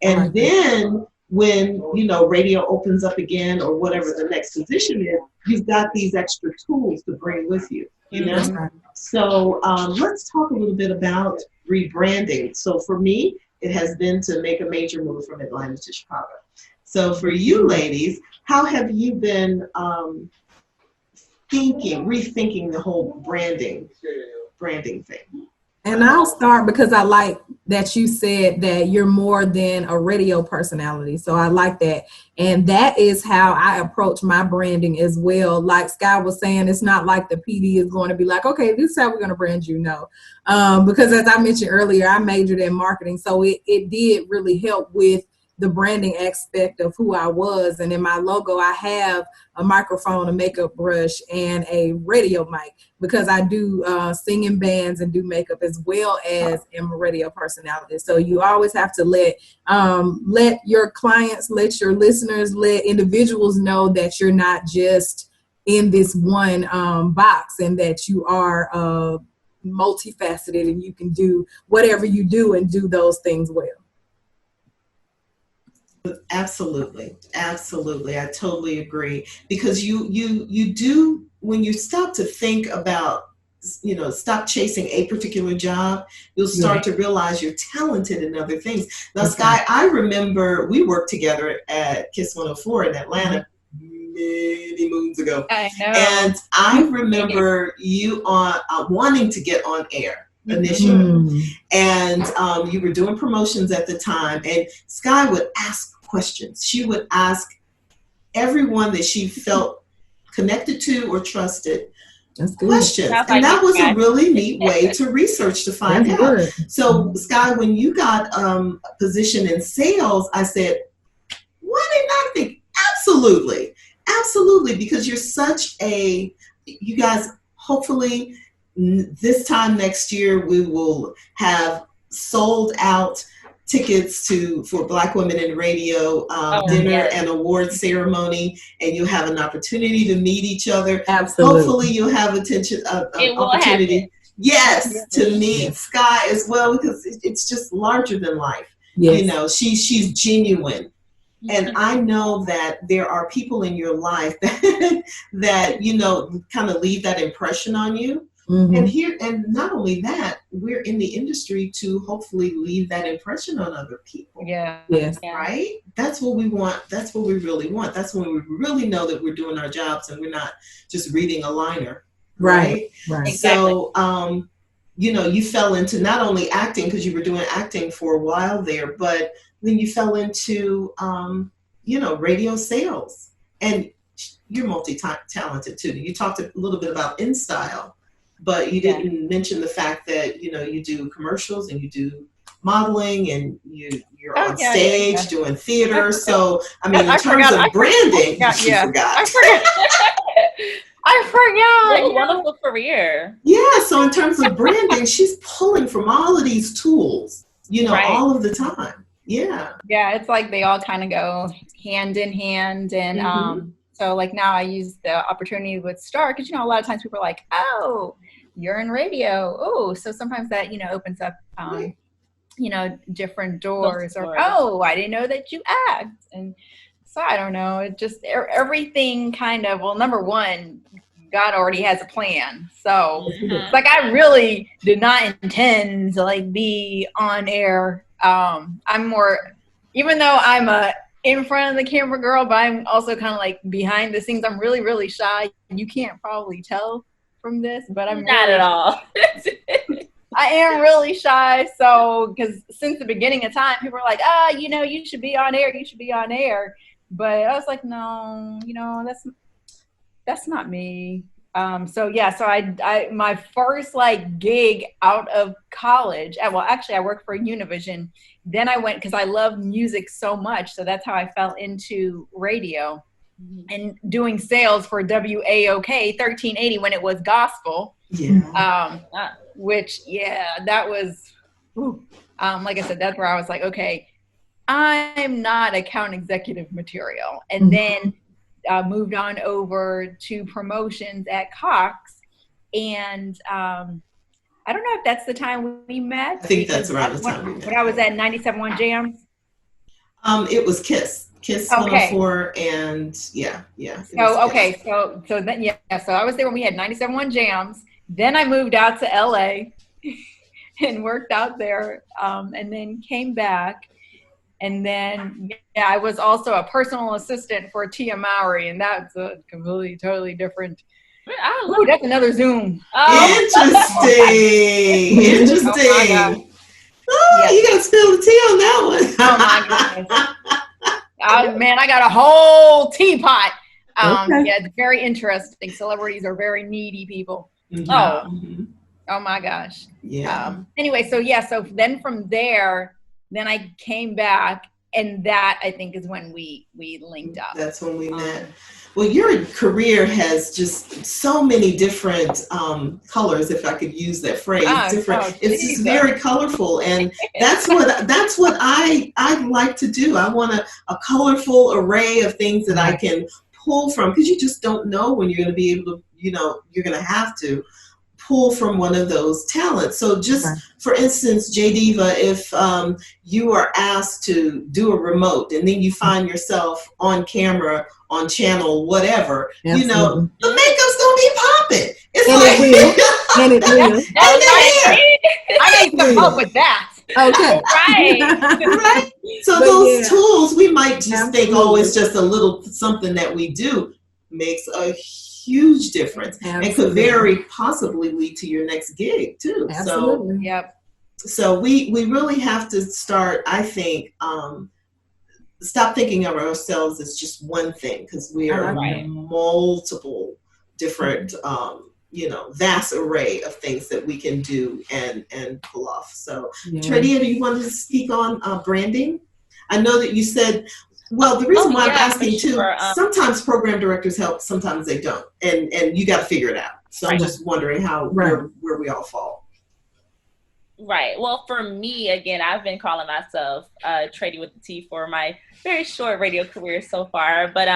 And then when, radio opens up again, or whatever the next position is, you've got these extra tools to bring with you, So let's talk a little bit about rebranding. So for me, it has been to make a major move from Atlanta to Chicago. So for you ladies, how have you been rethinking the whole branding thing? And I'll start because I like that you said that you're more than a radio personality. So I like that. And that is how I approach my branding as well. Like Skye was saying, it's not like the PD is going to be like, okay, this is how we're going to brand you. No. Because as I mentioned earlier, I majored in marketing. So it did really help with the branding aspect of who I was. And in my logo, I have a microphone, a makeup brush, and a radio mic, because I do sing in bands and do makeup, as well as am a radio personality. So you always have to let your clients, let your listeners, let individuals know that you're not just in this one box, and that you are multifaceted, and you can do whatever you do and do those things well. Absolutely. I totally agree, because you do, when you stop to think about, stop chasing a particular job, you'll start to realize you're talented in other things. Now, Skye, I remember we worked together at Kiss 104 in Atlanta many moons ago. I know. And I remember you wanting to get on air initially. And you were doing promotions at the time, and Skye would ask questions. She would ask everyone that she felt connected to or trusted questions. And that was a really neat way to research, to find out. So Skye, when you got a position in sales, I said, why didn't I think? Absolutely, because you're such you guys, hopefully this time next year, we will have sold out tickets for Black Women in Radio dinner and award ceremony, and you have an opportunity to meet each other. Absolutely. Hopefully you'll have opportunity. Yes, to meet Skye as well, because it's just larger than life. Yes. You know, she's genuine. And I know that there are people in your life that you know, kind of leave that impression on you. And not only that, we're in the industry to hopefully leave that impression on other people. Yeah. Yes. Right? That's what we want. That's what we really want. That's when we really know that we're doing our jobs and we're not just reading a liner. Right. Right. So, you know, you fell into not only acting, because you were doing acting for a while there, but then you fell into, you know, radio sales, and you're multi-talented too. You talked a little bit about InStyle, but you didn't mention the fact that, you know, you do commercials and you do modeling and you're on stage doing theater. So, I mean, in terms of branding, you forgot. I forgot. What a wonderful career. Yeah. So in terms of branding, she's pulling from all of these tools, you know, all of the time. Yeah. Yeah. It's like they all kind of go hand in hand. And so like now I use the opportunity with Star, because, you know, a lot of times people are like, oh, you're in radio. Oh, so sometimes that, you know, opens up, you know, different doors. Or, oh, I didn't know that you act. And so I don't know. It just, everything kind of, well, number one, God already has a plan. So it's like, I really did not intend to like be on air. I'm more, even though I'm in front of the camera girl, but I'm also kind of like behind the scenes. I'm really, really shy. You can't probably tell from this, but I'm not really at all. I am really shy. So, because since the beginning of time, people are like, you know, you should be on air. You should be on air. But I was like, no, you know, that's not me. So yeah, so I my first like gig out of college, well, actually I worked for Univision. Then I went, because I love music so much. So that's how I fell into radio and doing sales for WAOK 1380 when it was gospel. Yeah. Which, that was, like I said, that's where I was like, okay, I'm not account executive material. And then moved on over to promotions at Cox. And I don't know if that's the time we met. I think that's around the time we met. When I was at 97.1 Jams? It was KISS. KISS 104 and yeah. So, okay. So then, so I was there when we had 97.1 Jams. Then I moved out to LA and worked out there, and then came back. And then, I was also a personal assistant for Tia Mowry, and that's a completely, totally different. Ooh, that's another Zoom. Interesting. You gotta spill the tea on that one. Oh my goodness. Man, I got a whole teapot. Yeah, it's very interesting. Celebrities are very needy people. Oh my gosh. Yeah. Anyway, so then from there, then I came back, and that I think is when we linked up. That's when we met. Well, your career has just so many different colors, if I could use that phrase. It's just very colorful, and that's what I like to do. I want a colorful array of things that I can pull from, because you just don't know when you're going to be able to, you know, you're going to have to pull from one of those talents. So just for instance, JDiva, if you are asked to do a remote and then you find yourself on camera, on channel, whatever, you know, the makeup's gonna be popping. It's and it will. I need some help with that. Okay. Right. So those tools, we might just think, it's just a little something that we do, makes a huge difference and could very possibly lead to your next gig too. Absolutely. So we really have to start, I think, stop thinking of ourselves as just one thing, because we are multiple different, you know, vast array of things that we can do and pull off. So Tradia, do you want to speak on branding? I know that you said, well, the reason why I'm asking too, sometimes program directors help, sometimes they don't, and you got to figure it out. So I'm just wondering how where we all fall. Right. Well, for me, again, I've been calling myself Tradia with the T for my very short radio career so far. But,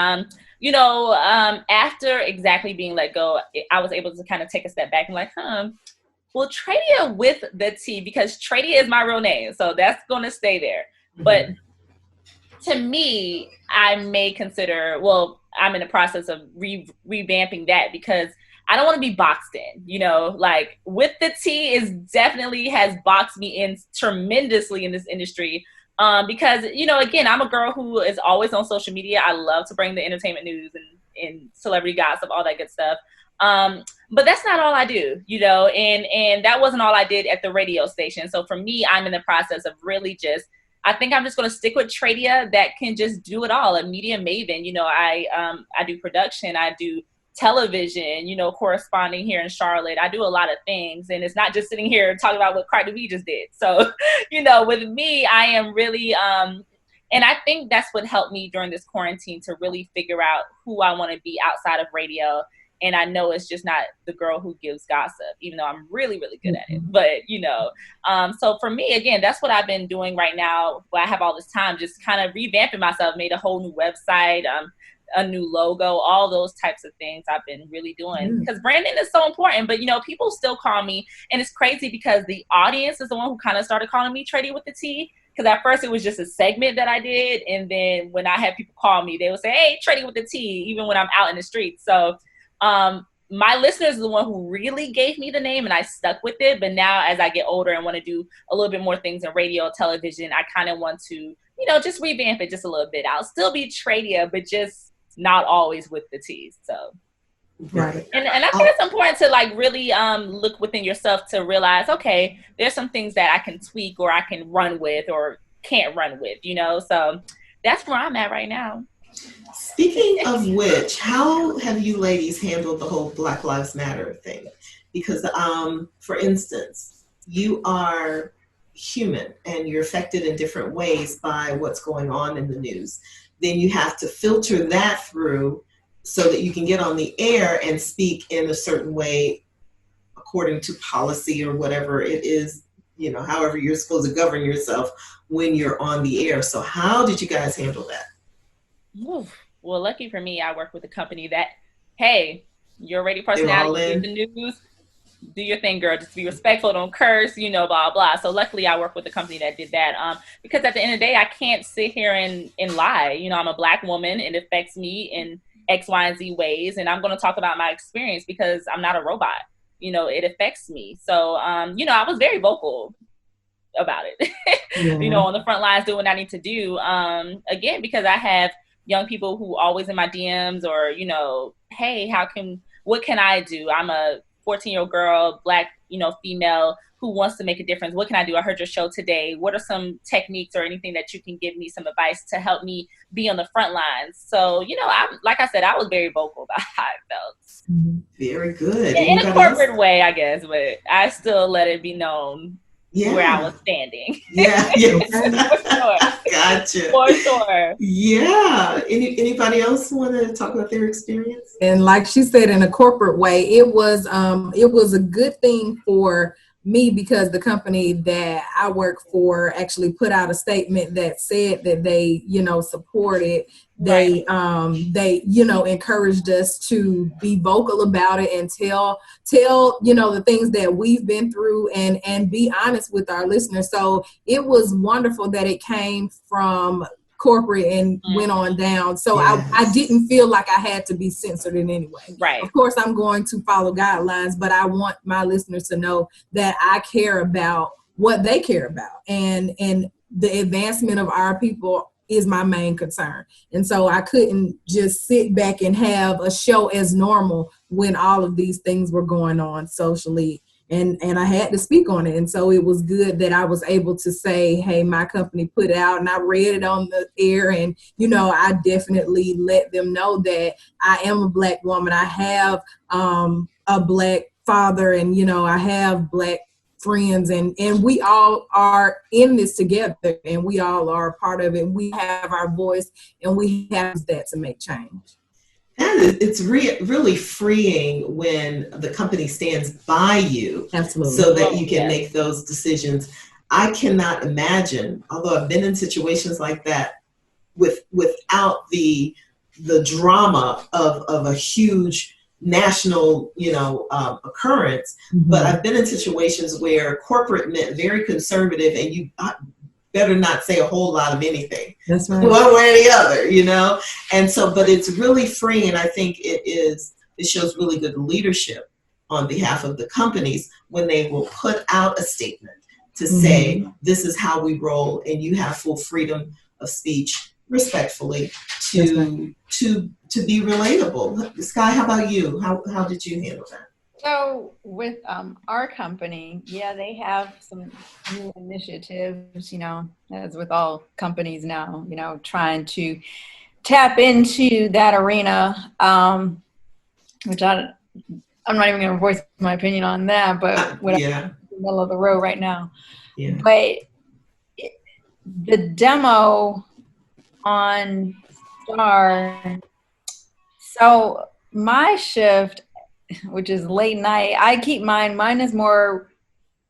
after exactly being let go, I was able to kind of take a step back and like, well, Tradia with the T, because Tradia is my real name. So that's going to stay there. Mm-hmm. But to me, I may consider, I'm in the process of revamping that because I don't want to be boxed in, like with the T is definitely has boxed me in tremendously in this industry. Because, again, I'm a girl who is always on social media. I love to bring the entertainment news and celebrity gossip, all that good stuff. But that's not all I do, and that wasn't all I did at the radio station. So for me, I'm in the process of really I think I'm just going to stick with Tradia that can just do it all. A media maven, I do production, I do television, corresponding here in Charlotte. I do a lot of things, and it's not just sitting here talking about what Cardi B just did. So, with me, I am really, and I think that's what helped me during this quarantine to really figure out who I want to be outside of radio. And I know it's just not the girl who gives gossip, even though I'm really, really good at it. But, so for me, again, that's what I've been doing right now. While I have all this time, just kind of revamping myself, made a whole new website, a new logo, all those types of things I've been really doing because branding is so important. But, people still call me, and it's crazy because the audience is the one who kind of started calling me Tradia with the T. Because at first it was just a segment that I did. And then when I had people call me, they would say, hey, Tradia with the T, even when I'm out in the streets. So my listeners are the one who really gave me the name, and I stuck with it. But now as I get older and want to do a little bit more things in radio, television, I kind of want to, just revamp it just a little bit. I'll still be Tradia, but just not always with the T's. So, right. And I think it's important to like really look within yourself to realize, okay, there's some things that I can tweak or I can run with or can't run with, So that's where I'm at right now. Speaking of which, how have you ladies handled the whole Black Lives Matter thing? Because, for instance, you are human and you're affected in different ways by what's going on in the news. Then you have to filter that through so that you can get on the air and speak in a certain way according to policy or whatever it is, however you're supposed to govern yourself when you're on the air. So how did you guys handle that? Well, lucky for me, I work with a company that, hey, you're a radio personality, in the news, do your thing, girl. Just be respectful, don't curse, blah, blah. So luckily I work with a company that did that. Because at the end of the day, I can't sit here and lie. I'm a Black woman. It affects me in X, Y, and Z ways. And I'm going to talk about my experience because I'm not a robot. It affects me. So, I was very vocal about it, on the front lines, doing what I need to do. Again, because I have young people who always in my DMs or, hey, what can I do? I'm a 14-year-old girl, Black, female who wants to make a difference. What can I do? I heard your show today. What are some techniques or anything that you can give me some advice to help me be on the front lines? So, like I said, I was very vocal about how I felt. Very good. In a corporate way, I guess, but I still let it be known where I was standing. Yeah. For sure. Gotcha. For sure. Yeah. Anybody else want to talk about their experience? And like she said, in a corporate way, it was a good thing for me because the company that I work for actually put out a statement that said that they, supported. They encouraged us to be vocal about it and tell, the things that we've been through and be honest with our listeners. So it was wonderful that it came from corporate and went on down. So yes. I didn't feel like I had to be censored in any way. Right. Of course, I'm going to follow guidelines, but I want my listeners to know that I care about what they care about. And the advancement of our people is my main concern. And so I couldn't just sit back and have a show as normal when all of these things were going on socially. And I had to speak on it. And so it was good that I was able to say, hey, my company put it out and I read it on the air. And, I definitely let them know that I am a Black woman. I have a Black father and, I have Black friends and we all are in this together and we all are a part of it. We have our voice and we have that to make change. And it's really freeing when the company stands by you. Absolutely. So that you can make those decisions. I cannot imagine, although I've been in situations like that without the drama of a huge national, occurrence. Mm-hmm. But I've been in situations where corporate meant very conservative, and you better not say a whole lot of anything. That's right. One way or the other, And so, but it's really freeing, and I think it shows really good leadership on behalf of the companies when they will put out a statement to say, this is how we roll, and you have full freedom of speech, respectfully, to be relatable. Skye, how about you? How did you handle that? So with our company, they have some new initiatives, as with all companies now, trying to tap into that arena, which I'm not even going to voice my opinion on that, but I'm in the middle of the road right now. Yeah. But the demo on Star, so my shift, which is late night, I keep mine is more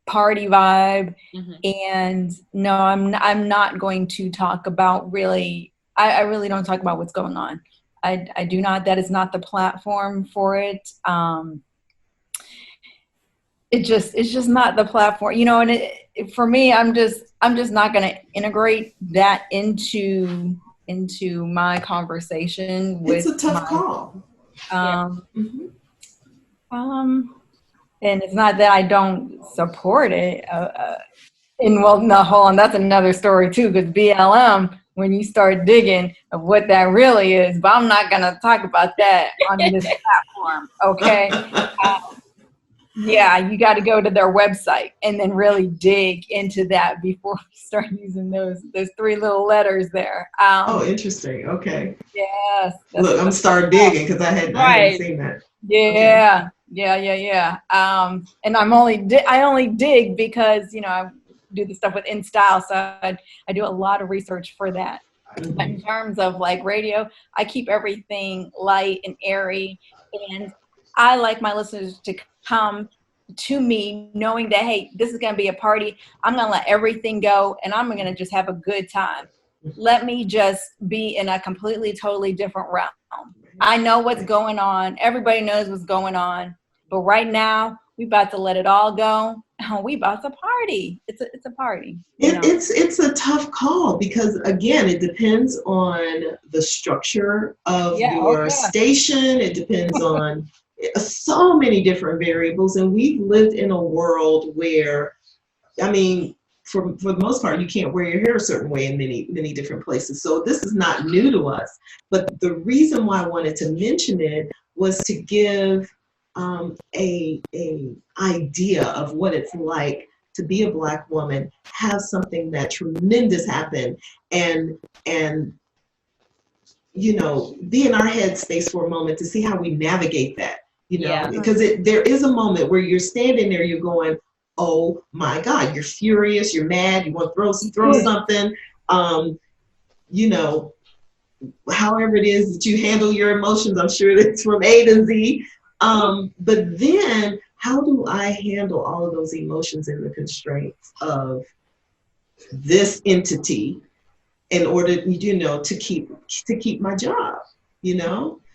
party vibe. And no, I'm not going to talk about I really don't talk about what's going on. I do not. That is not the platform for it. It's just not the platform, and for me, I'm just not going to integrate that into my conversation with. It's a tough call. And it's not that I don't support it. Hold on, that's another story too, because BLM, when you start digging of what that really is, but I'm not going to talk about that on this platform, okay? You got to go to their website and then really dig into that before you start using those three little letters there. Interesting. Okay. Yes. Look, I'm starting digging because I hadn't seen that. Yeah. Okay. Yeah. And I only dig because, I do the stuff with InStyle, so I do a lot of research for that. But in terms of like radio, I keep everything light and airy, and I like my listeners to come to me knowing that, hey, this is going to be a party. I'm going to let everything go, and I'm going to just have a good time. Let me just be in a completely, totally different realm. I know what's going on. Everybody knows what's going on. But right now, we about to let it all go. We about to party. It's a party. It's a tough call because, again, it depends on the structure of your station. It depends on so many different variables. And we've lived in a world where, for the most part, you can't wear your hair a certain way in many, many different places. So this is not new to us. But the reason why I wanted to mention it was to give a idea of what it's like to be a Black woman, have something that tremendous happen, and be in our head space for a moment to see how we navigate that. Because there is a moment where you're standing there, you're going, oh my God, you're furious, you're mad, you want to throw something, however it is that you handle your emotions. I'm sure it's from A to Z. But then how do I handle all of those emotions and the constraints of this entity in order, to keep my job,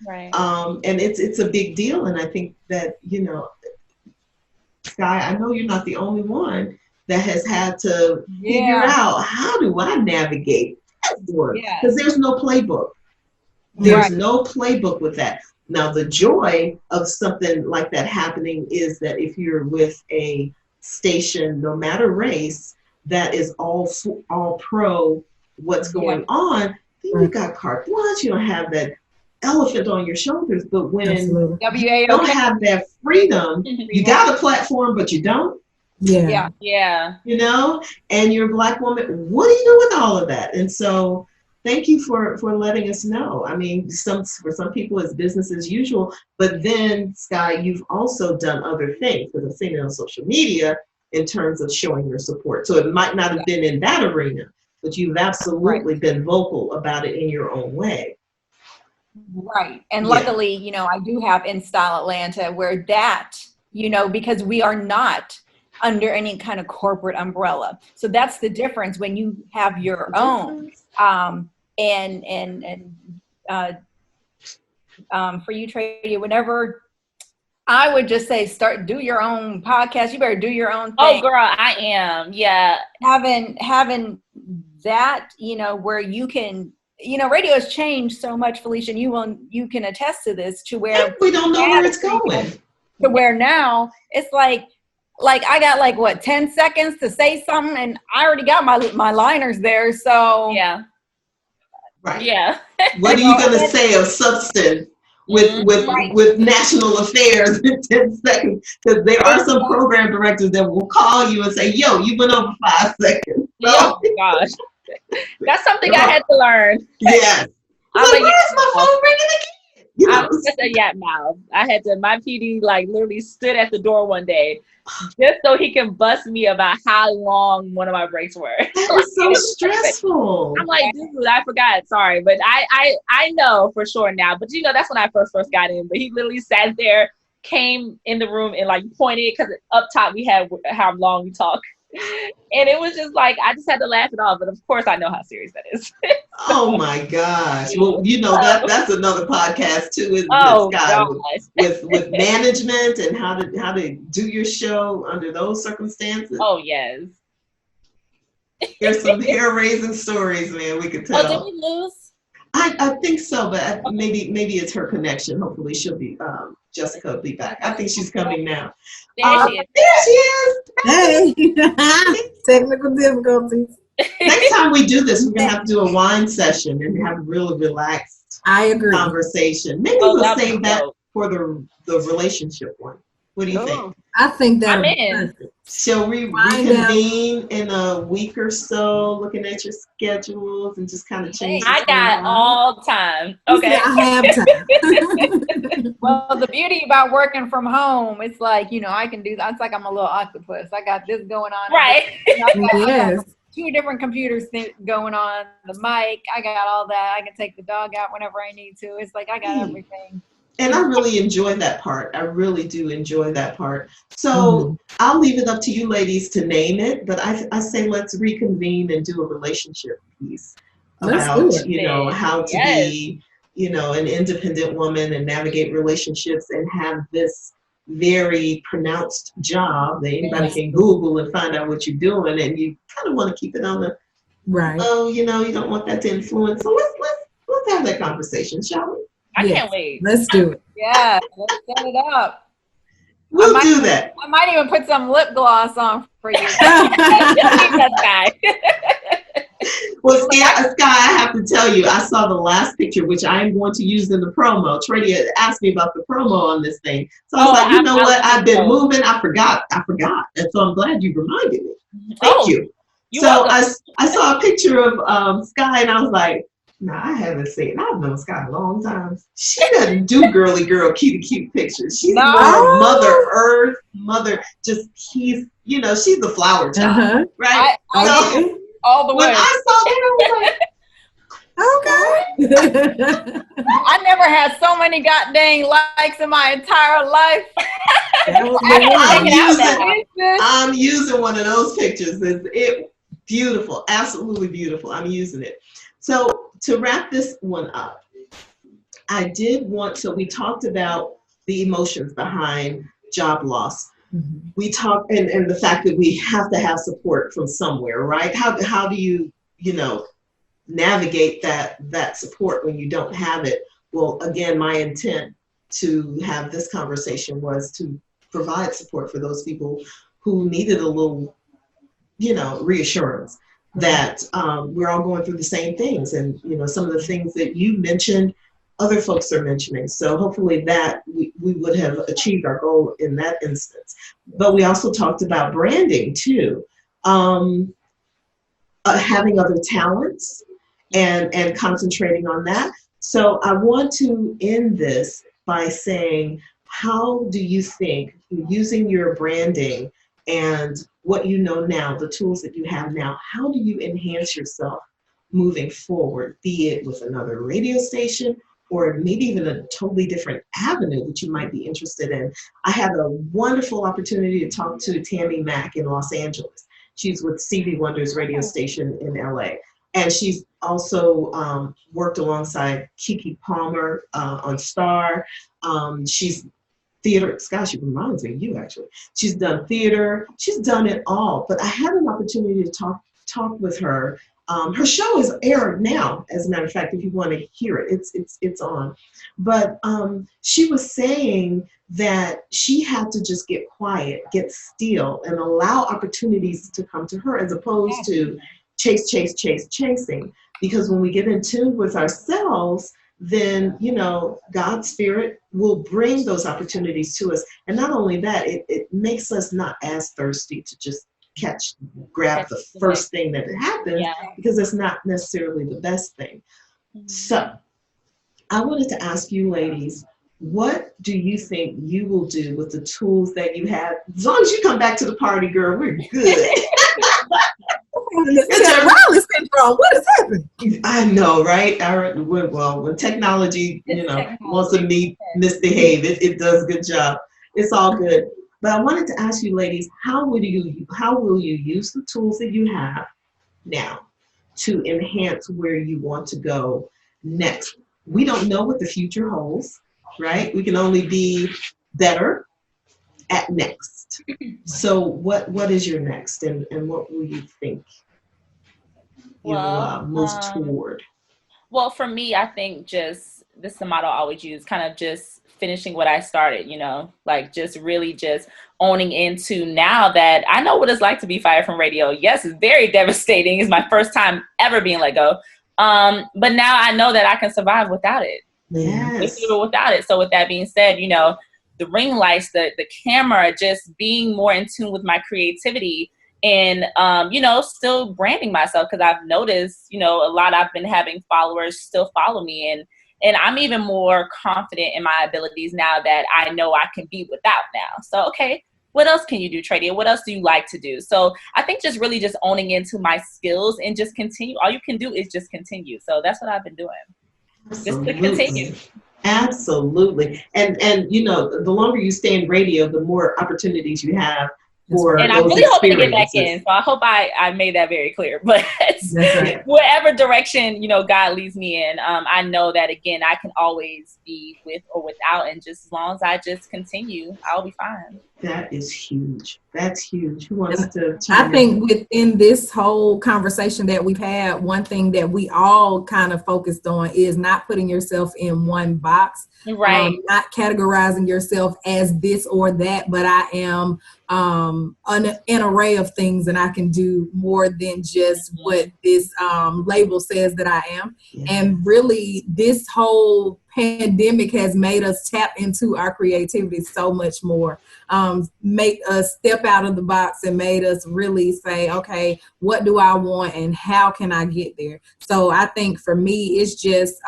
Right. And it's a big deal. And I think that, Skye, I know you're not the only one that has had to figure out, how do I navigate that work? Because there's no playbook. There's no playbook with that. Now, the joy of something like that happening is that if you're with a station, no matter race, that is all pro what's going on, then you got carte blanche. You don't have that elephant on your shoulders. But when you don't have that freedom, you got a platform, but you don't. Yeah. And you're a Black woman. What do you do with all of that? And so thank you for letting us know. For some people it's business as usual, but then, Skye, you've also done other things, because I've seen it on social media in terms of showing your support. So it might not have been in that arena, but you've absolutely been vocal about it in your own way. Right. And luckily, you know, I do have In Style Atlanta where that, you know, because we are not under any kind of corporate umbrella. So that's the difference when you have your own. For you, Tradia, whenever I would just say, do your own podcast. You better do your own thing. Oh, girl, I am. Yeah. Having that, you know, where you can, you know, radio has changed so much, Felesha, and you can attest to this, to where we don't know where it's going. To where now it's like I got like what 10 seconds to say something, and I already got my liners there. So yeah, right, yeah. What are you going to say of substance with national affairs in 10 seconds? Because there are some program directors that will call you and say, "Yo, you went over 5 seconds." So, oh gosh. That's something I had to learn. Yes. Where's my phone ringing again? You know? I'm just a yap mouth. My PD like literally stood at the door one day just so he can bust me about how long one of my breaks were. That was so stressful. I'm like, dude, I forgot. Sorry. But I know for sure now. But you know, that's when I first got in. But he literally sat there, came in the room and like pointed, because up top we had how long we talk. And it was just like, I just had to laugh it off. But of course I know how serious that is. Oh my gosh. Well, you know, that's another podcast too, isn't it, Skye? With management and how to do your show under those circumstances. Oh yes. There's some hair-raising stories, man, we could tell. Oh, did we lose? I think so, but maybe it's her connection. Hopefully she'll be Jessica will be back. I think she's coming now. There she is. There she is. Hey. Technical difficulties. Next time we do this, we're gonna have to do a wine session and have a really relaxed conversation. Maybe we'll save that for the relationship one. What do you think? I think that. I'm in. Shall we reconvene in a week or so, looking at your schedules and just kind of change? I got all time. Okay. I have time. Well, the beauty about working from home, it's like, you know, I can do that. It's like I'm a little octopus. I got this going on. Right. Yes. 2 different computers going on, the mic. I got all that. I can take the dog out whenever I need to. It's like I got everything. And I really enjoy that part. I really do enjoy that part. So I'll leave it up to you ladies to name it, but I say let's reconvene and do a relationship piece about, you know, how to be, you know, an independent woman and navigate relationships and have this very pronounced job that anybody can Google and find out what you're doing, and you kind of want to keep it on the you know, you don't want that to influence. So let's have that conversation, shall we? I can't wait. Let's do it. Yeah, let's set it up. We'll do that. I might even put some lip gloss on for you. Well, Skye, I have to tell you, I saw the last picture, which I am going to use in the promo. Tradia asked me about the promo on this thing. So I was like, you know what? I've been moving. I forgot. And so I'm glad you reminded me. Thank you. So I saw a picture of Skye, and I was like, no, I haven't seen it. I've known Skye a long time. She doesn't do girly girl, cute pictures. She's more Mother Earth, she's the flower child, right? All the way. When I saw that, I was like, okay. I never had so many goddamn likes in my entire life. I'm using one of those pictures. It's beautiful, absolutely beautiful. I'm using it. So to wrap this one up, we talked about the emotions behind job loss. We talked and the fact that we have to have support from somewhere, right? How do you navigate that support when you don't have it? Well, again, my intent to have this conversation was to provide support for those people who needed a little, reassurance that we're all going through the same things. And, some of the things that you mentioned, other folks are mentioning. So hopefully that we would have achieved our goal in that instance. But we also talked about branding too, having other talents and concentrating on that. So I want to end this by saying, how do you think, using your branding and what you know now, the tools that you have now, how do you enhance yourself moving forward, be it with another radio station or maybe even a totally different avenue that you might be interested in. I had a wonderful opportunity to talk to Tammy Mack in Los Angeles. She's with CV Wonders radio station in LA. And she's also worked alongside Keke Palmer on Star. She's theater, gosh, it reminds me of you actually. She's done theater, she's done it all. But I had an opportunity to talk with her. Her show is aired now, as a matter of fact, if you want to hear it, it's on. But she was saying that she had to just get quiet, get still, and allow opportunities to come to her, as opposed to chasing. Because when we get in tune with ourselves, then, you know, God's spirit will bring those opportunities to us. And not only that, it makes us not as thirsty to just grab the first thing that happens, because it's not necessarily the best thing. So I wanted to ask you ladies, what do you think you will do with the tools that you have? As long as you come back to the party, girl, we're good. What is happening? I know, right? Well, when technology, wants to misbehave, it does a good job. It's all good. But I wanted to ask you, ladies, how will you use the tools that you have now to enhance where you want to go next? We don't know what the future holds, right? We can only be better at next. So what is your next, and what will you think you'll move toward? Well, for me, I think just this is the model I always use, kind of just finishing what I started, like just really just owning into now that I know what it's like to be fired from radio. Yes, it's very devastating. It's my first time ever being let go. But now I know that I can survive without it. Yes. Without it. So with that being said, the ring lights, the camera, just being more in tune with my creativity and, still branding myself, because I've noticed, a lot I've been having followers still follow me. And I'm even more confident in my abilities now that I know I can be without now. So, okay, what else can you do, Tradia? What else do you like to do? So I think just really just owning into my skills and just continue. All you can do is just continue. So that's what I've been doing. Absolutely. Just to continue. Absolutely. And the longer you stay in radio, the more opportunities you have. And I really hope to get back in. So I hope I made that very clear. But whatever direction, God leads me in, I know that, again, I can always be with or without. And just as long as I just continue, I'll be fine. That is huge. That's huge. Who wants to? I think within this whole conversation that we've had, one thing that we all kind of focused on is not putting yourself in one box. Right. Not categorizing yourself as this or that, but I am an array of things, and I can do more than just what this label says that I am. Yeah. And really, this whole pandemic has made us tap into our creativity so much more, make us step out of the box, and made us really say, okay, what do I want and how can I get there? So I think for me, it's just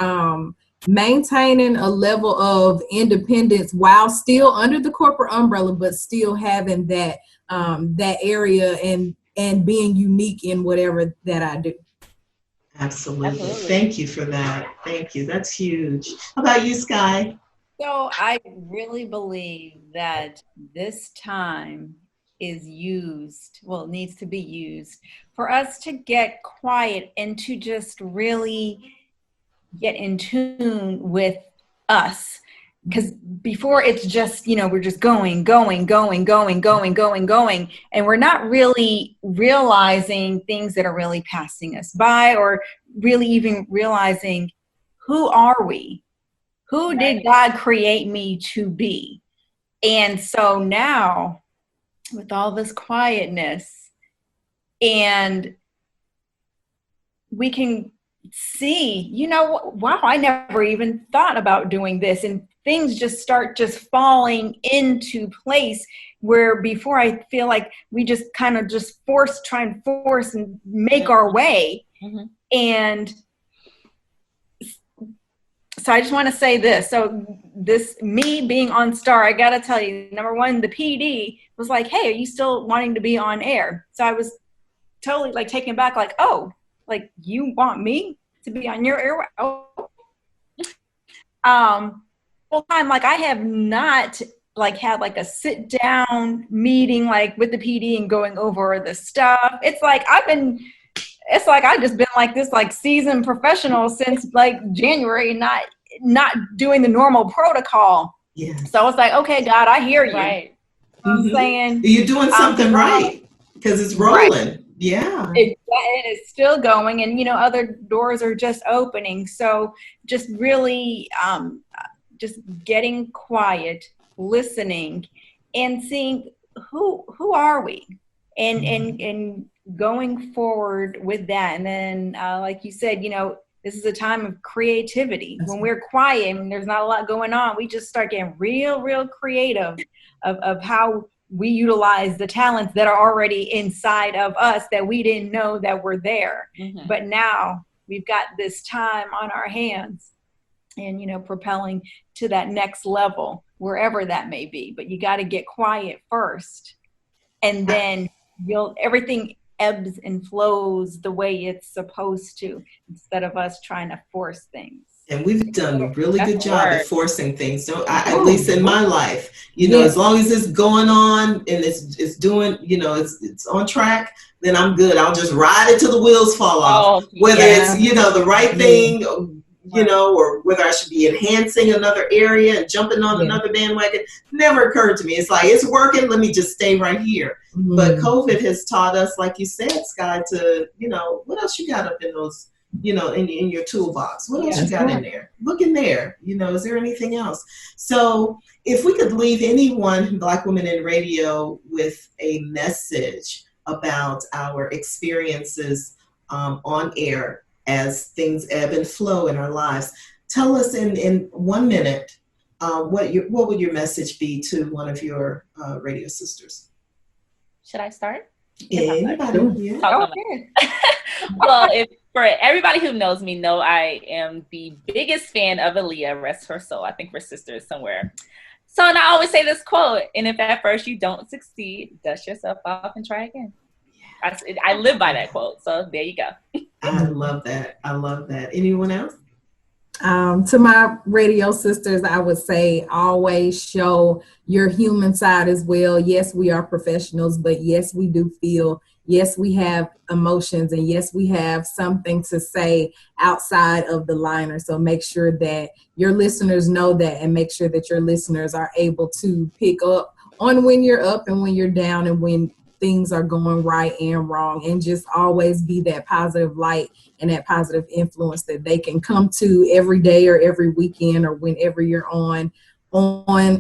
maintaining a level of independence while still under the corporate umbrella, but still having that that area and being unique in whatever that I do. Absolutely. Thank you for that. Thank you. That's huge. How about you, Skye? So I really believe that this time is needs to be used for us to get quiet and to just really get in tune with us. Because before it's just, we're just going, and we're not really realizing things that are really passing us by, or really even realizing, who are we? Who did God create me to be? And so now, with all this quietness, and we can see, wow, I never even thought about doing this. And things just start falling into place, where before I feel like we just kind of just try and force and make our way. Mm-hmm. And so I just want to say this. So me being on Star, I got to tell you, number one, the PD was like, hey, are you still wanting to be on air? So I was totally like taken back, like, oh, like you want me to be on your air? Oh. Full time, like I have not like had like a sit down meeting like with the PD and going over the stuff. It's like I've just been like this like seasoned professional since like January, not doing the normal protocol. Yeah. So it's like, okay, God, I hear you. Right. I'm saying you're doing something right because it's rolling. Right. Yeah. It is still going, and other doors are just opening. So just really just getting quiet, listening, and seeing who are we, and going forward with that. And then like you said, this is a time of creativity. When we're quiet and there's not a lot going on, we just start getting real creative of how we utilize the talents that are already inside of us that we didn't know that were there. Mm-hmm. But now we've got this time on our hands and, propelling to that next level, wherever that may be. But you got to get quiet first, and then everything ebbs and flows the way it's supposed to, instead of us trying to force things. And we've done a really good job at forcing things, at least in my life. As long as it's going on and it's doing, it's on track, then I'm good. I'll just ride it till the wheels fall off. Whether it's, the right thing, or whether I should be enhancing another area and jumping on another bandwagon, never occurred to me. It's like, it's working, let me just stay right here. Mm-hmm. But COVID has taught us, like you said, Skye, to, what else you got up in those, in your toolbox? What else you got in there? Look in there. Is there anything else? So if we could leave anyone, Black Women in Radio, with a message about our experiences on air as things ebb and flow in our lives, tell us in 1 minute, what would your message be to one of your radio sisters? Should I start? Anybody? Yeah. Well, for everybody who knows me, I am the biggest fan of Aaliyah, rest her soul. I think we're sisters somewhere. So, and I always say this quote, and if at first you don't succeed, dust yourself off and try again. I live by that quote. So there you go. I love that. Anyone else? To my radio sisters, I would say always show your human side as well. Yes, we are professionals, but yes, we do feel. Yes, we have emotions, and yes, we have something to say outside of the liner. So make sure that your listeners know that, and make sure that your listeners are able to pick up on when you're up and when you're down, and when things are going right and wrong, and just always be that positive light and that positive influence that they can come to every day or every weekend or whenever you're on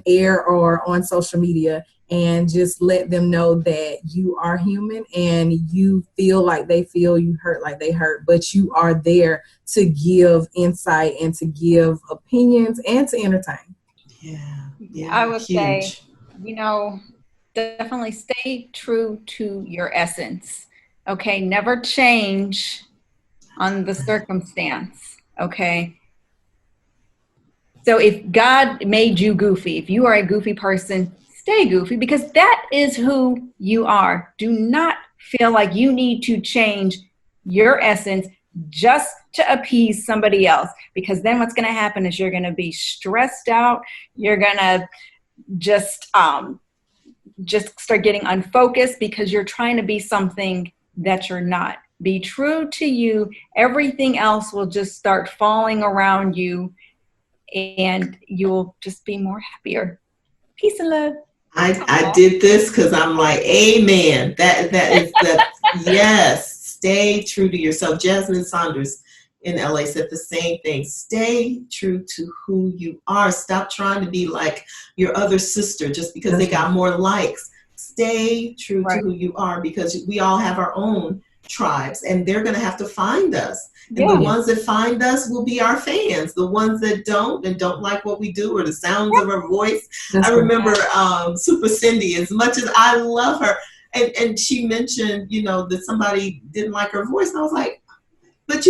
air or on social media, and just let them know that you are human and you feel like they feel, you hurt like they hurt, but you are there to give insight and to give opinions and to entertain. Yeah. I would say, definitely stay true to your essence. Okay. Never change on the circumstance. Okay. So if God made you goofy, if you are a goofy person, stay goofy, because that is who you are. Do not feel like you need to change your essence just to appease somebody else, because then what's going to happen is you're going to be stressed out. You're going to just start getting unfocused because you're trying to be something that you're not. Be true to you. Everything else will just start falling around you, and you'll just be more happier. Peace and love. I did this because I'm like, amen. That is yes. Stay true to yourself. Jasmine Saunders in LA said the same thing. Stay true to who you are. Stop trying to be like your other sister just because they got more likes. Stay true to who you are, because we all have our own tribes, and they're going to have to find us. And the ones that find us will be our fans. The ones that don't and don't like what we do or the sounds of our voice. I remember Super Cindy, as much as I love her, and she mentioned, that somebody didn't like her voice. And I was like, but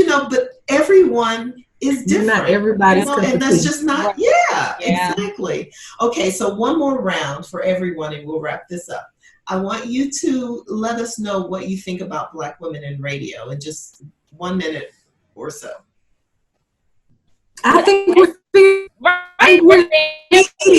everyone is different. Not everybody's and that's just not, exactly. Okay, so one more round for everyone, and we'll wrap this up. I want you to let us know what you think about Black Women in Radio in just 1 minute or so. I think we're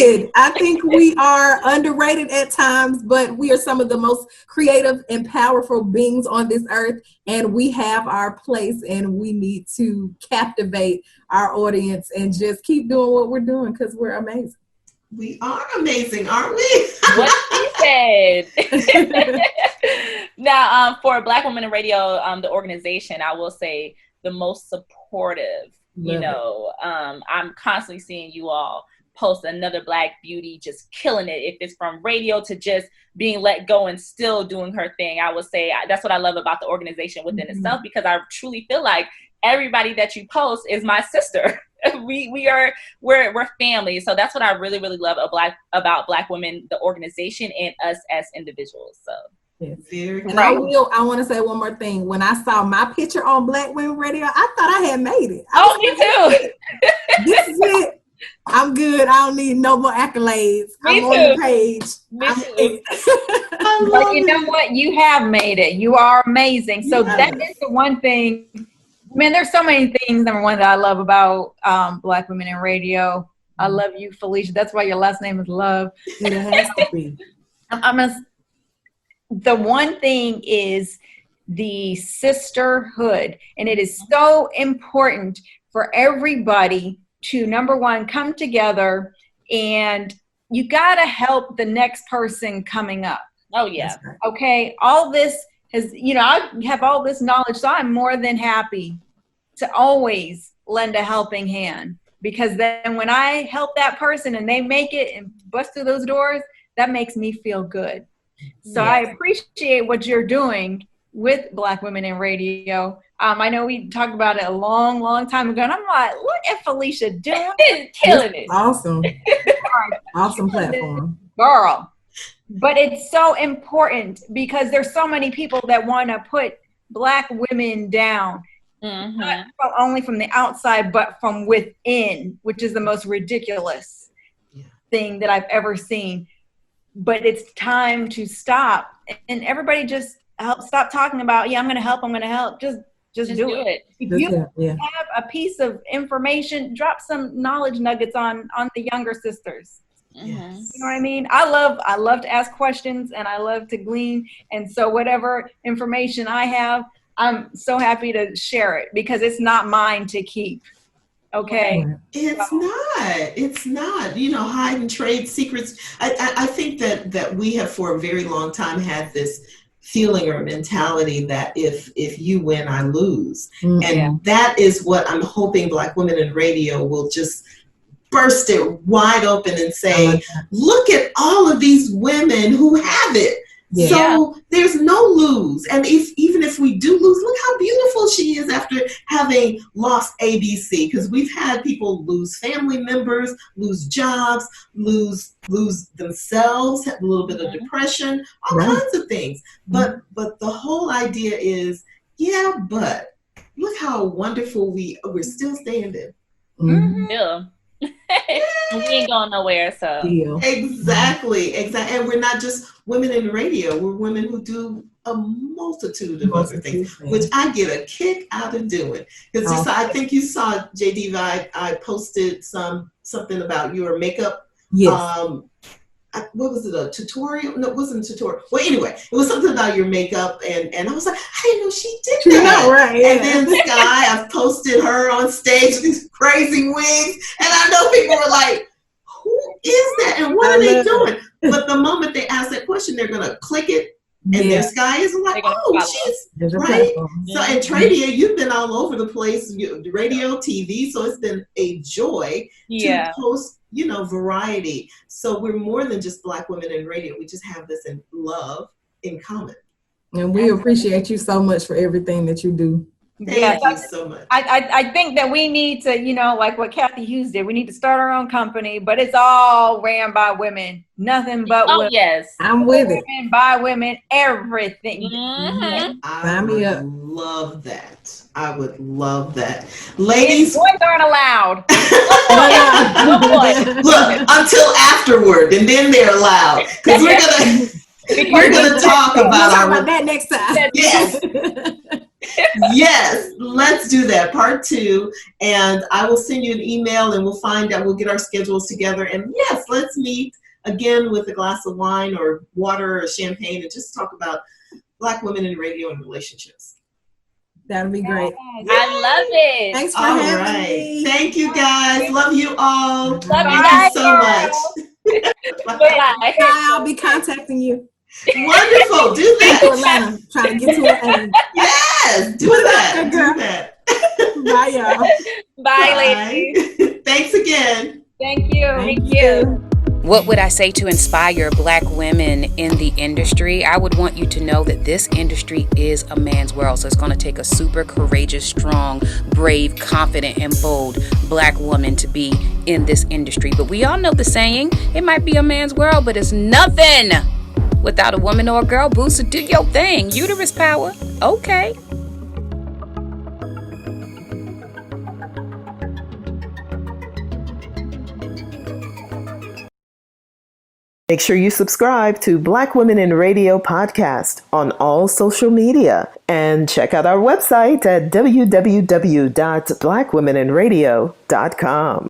did. I think we are underrated at times, but we are some of the most creative and powerful beings on this earth, and we have our place, and we need to captivate our audience and just keep doing what we're doing because we're amazing. We are amazing, aren't we? What she said. Now, for Black Women in Radio, the organization, I will say the most supportive. I'm constantly seeing you all post another Black beauty just killing it. If it's from radio to just being let go and still doing her thing, I would say that's what I love about the organization within itself, because I truly feel like everybody that you post is my sister. We're family. So that's what I really, really love about Black Women, the organization, and us as individuals. So. Yes. Very and I want to say one more thing. When I saw my picture on Black Women Radio, I thought I had made it. Me too. This is it. I'm good. I don't need no more accolades. I'm on the page. But you know what? You have made it. You are amazing. So that is the one thing. Man, there's so many things. Number one, that I love about Black Women in Radio. I love you, Felesha. That's why your last name is Love. It has to be. The one thing is the sisterhood, and it is so important for everybody to, number one, come together, and you got to help the next person coming up. Oh, yeah. Okay. All this has, I have all this knowledge, so I'm more than happy to always lend a helping hand, because then when I help that person and they make it and bust through those doors, that makes me feel good. So I appreciate what you're doing with Black Women in Radio. I know we talked about it a long, long time ago, and I'm like, look at Felesha doing it, killing it. Awesome. Awesome platform. Girl. But it's so important because there's so many people that want to put Black women down, not only from the outside, but from within, which is the most ridiculous thing that I've ever seen. But it's time to stop, and everybody just stop talking about, I'm going to help. Just do it. If you have a piece of information, drop some knowledge nuggets on the younger sisters. Yes. You know what I mean? I love to ask questions, and I love to glean. And so whatever information I have, I'm so happy to share it, because it's not mine to keep. Okay. It's not, hide and trade secrets. I think that we have for a very long time had this feeling or mentality that if you win, I lose. And that is what I'm hoping Black Women in Radio will just burst it wide open and say, look at all of these women who have it. Yeah. So there's no lose. And even if we do lose, look how beautiful she is after having lost ABC. Because we've had people lose family members, lose jobs, lose themselves, have a little bit of depression, all kinds of things. But the whole idea is, but look how wonderful we're still standing. Yeah. We ain't going nowhere, so exactly. And we're not just women in radio, we're women who do a multitude of other things, which I get a kick out of doing. Because I think you saw, JDiva, I posted something about your makeup. What was it, a tutorial? No, it wasn't a tutorial. Well, anyway, it was something about your makeup, and I was like, I didn't know she did that. Right. And then Skye, I've posted her on stage with these crazy wigs, and I know people were like, who is that, and what are they doing? But the moment they ask that question, they're going to click it, and their Skye is like, she's right. So, and Tradia, you've been all over the place, radio, TV, so it's been a joy to post, variety. So we're more than just Black Women in Radio. We just have this in love in common. And we appreciate you so much for everything that you do. Thank you so much. I think that we need to, like what Kathy Hughes did, we need to start our own company, but it's all ran by women. Nothing but women. Yes. I'm with it. Women, by women, everything. I would love that. I would love that. Ladies. Boys aren't allowed. Look, until afterward, and then they're allowed. Because we're going to talk about that next time. Yes. Yes, let's do that. Part 2. And I will send you an email and we'll find out, we'll get our schedules together. And yes, let's meet again with a glass of wine or water or champagne and just talk about Black women in radio and relationships. That'll be great. I love it. Thanks for having me. Thank you guys. Love you all. Love Thank you guys so much. Bye. I'll be contacting you. Wonderful. Do that. Trying to get to Atlanta. Yes, do that. Do that. Bye, y'all. Bye, ladies. Thanks again. Thank you. Thank you. What would I say to inspire Black women in the industry? I would want you to know that this industry is a man's world. So it's going to take a super courageous, strong, brave, confident, and bold Black woman to be in this industry. But we all know the saying, it might be a man's world, but it's nothing without a woman or a girl. Boo, so do your thing. Uterus power. Okay. Make sure you subscribe to Black Women in Radio podcast on all social media and check out our website at www.blackwomeninradio.com.